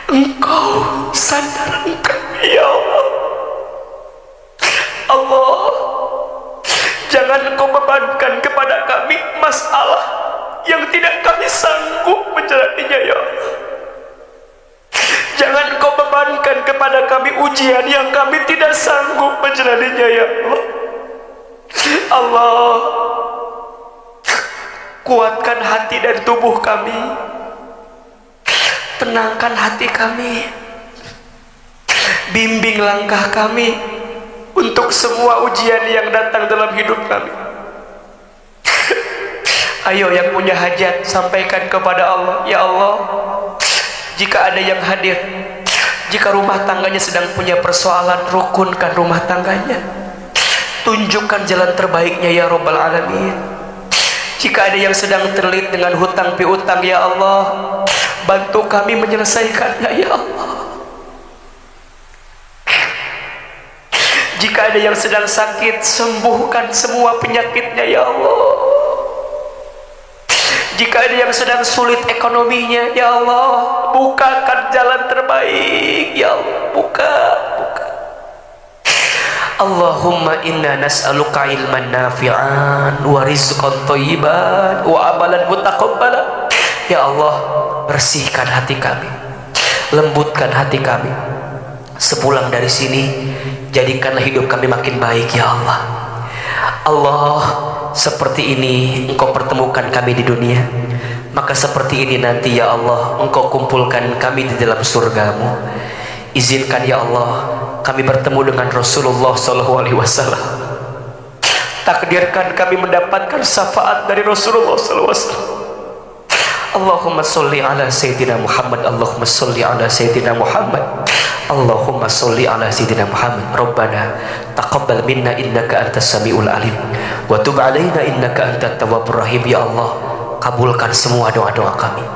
Engkau sandarkan kami ya Allah. Allah, jangan Engkau bebankan kepada kami masalah yang tidak kami sanggup menjalaninya ya Allah. Jangan Engkau bebankan kepada kami ujian yang kami tidak sanggup menjalaninya ya Allah. Allah, kuatkan hati dan tubuh kami, tenangkan hati kami, bimbing langkah kami untuk semua ujian yang datang dalam hidup kami. Ayo yang punya hajat sampaikan kepada Allah. Ya Allah, jika ada yang hadir, jika rumah tangganya sedang punya persoalan, rukunkan rumah tangganya, tunjukkan jalan terbaiknya ya Rabbal Alamin. Jika ada yang sedang terlilit dengan hutang piutang ya Allah, bantu kami menyelesaikannya ya Allah. Jika ada yang sedang sakit, sembuhkan semua penyakitnya ya Allah. Jika ada yang sedang sulit ekonominya ya Allah, bukakan jalan terbaik ya Allah. Buka. Allahumma inna nas'aluka ilman nafi'an wa rizqan thayyiban wa amalan mutaqabbalan. Ya Allah, bersihkan hati kami, lembutkan hati kami. Sepulang dari sini, jadikanlah hidup kami makin baik ya Allah. Allah, seperti ini Engkau pertemukan kami di dunia, maka seperti ini nanti ya Allah Engkau kumpulkan kami di dalam surga-Mu. Izinkan ya Allah kami bertemu dengan Rasulullah SAW. Takdirkan kami mendapatkan syafaat dari Rasulullah SAW. Allahumma salli ala Sayyidina Muhammad. Allahumma salli ala Sayyidina Muhammad. Allahumma salli ala Sayyidina Muhammad. Rabbana taqabbal minna innaka antas samiul alim wa tub alaina innaka antat tawwabur rahim. Ya Allah, kabulkan semua doa-doa kami.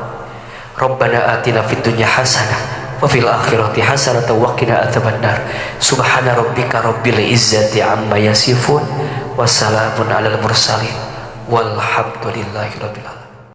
Rabbana atina fid dunya hasanah wa fil akhirati hasanah wa qina adzabannar. Subhana rabbika rabbil izzati amma yasifun wa salamun alal mursalin walhamdulillahi rabbil alamin.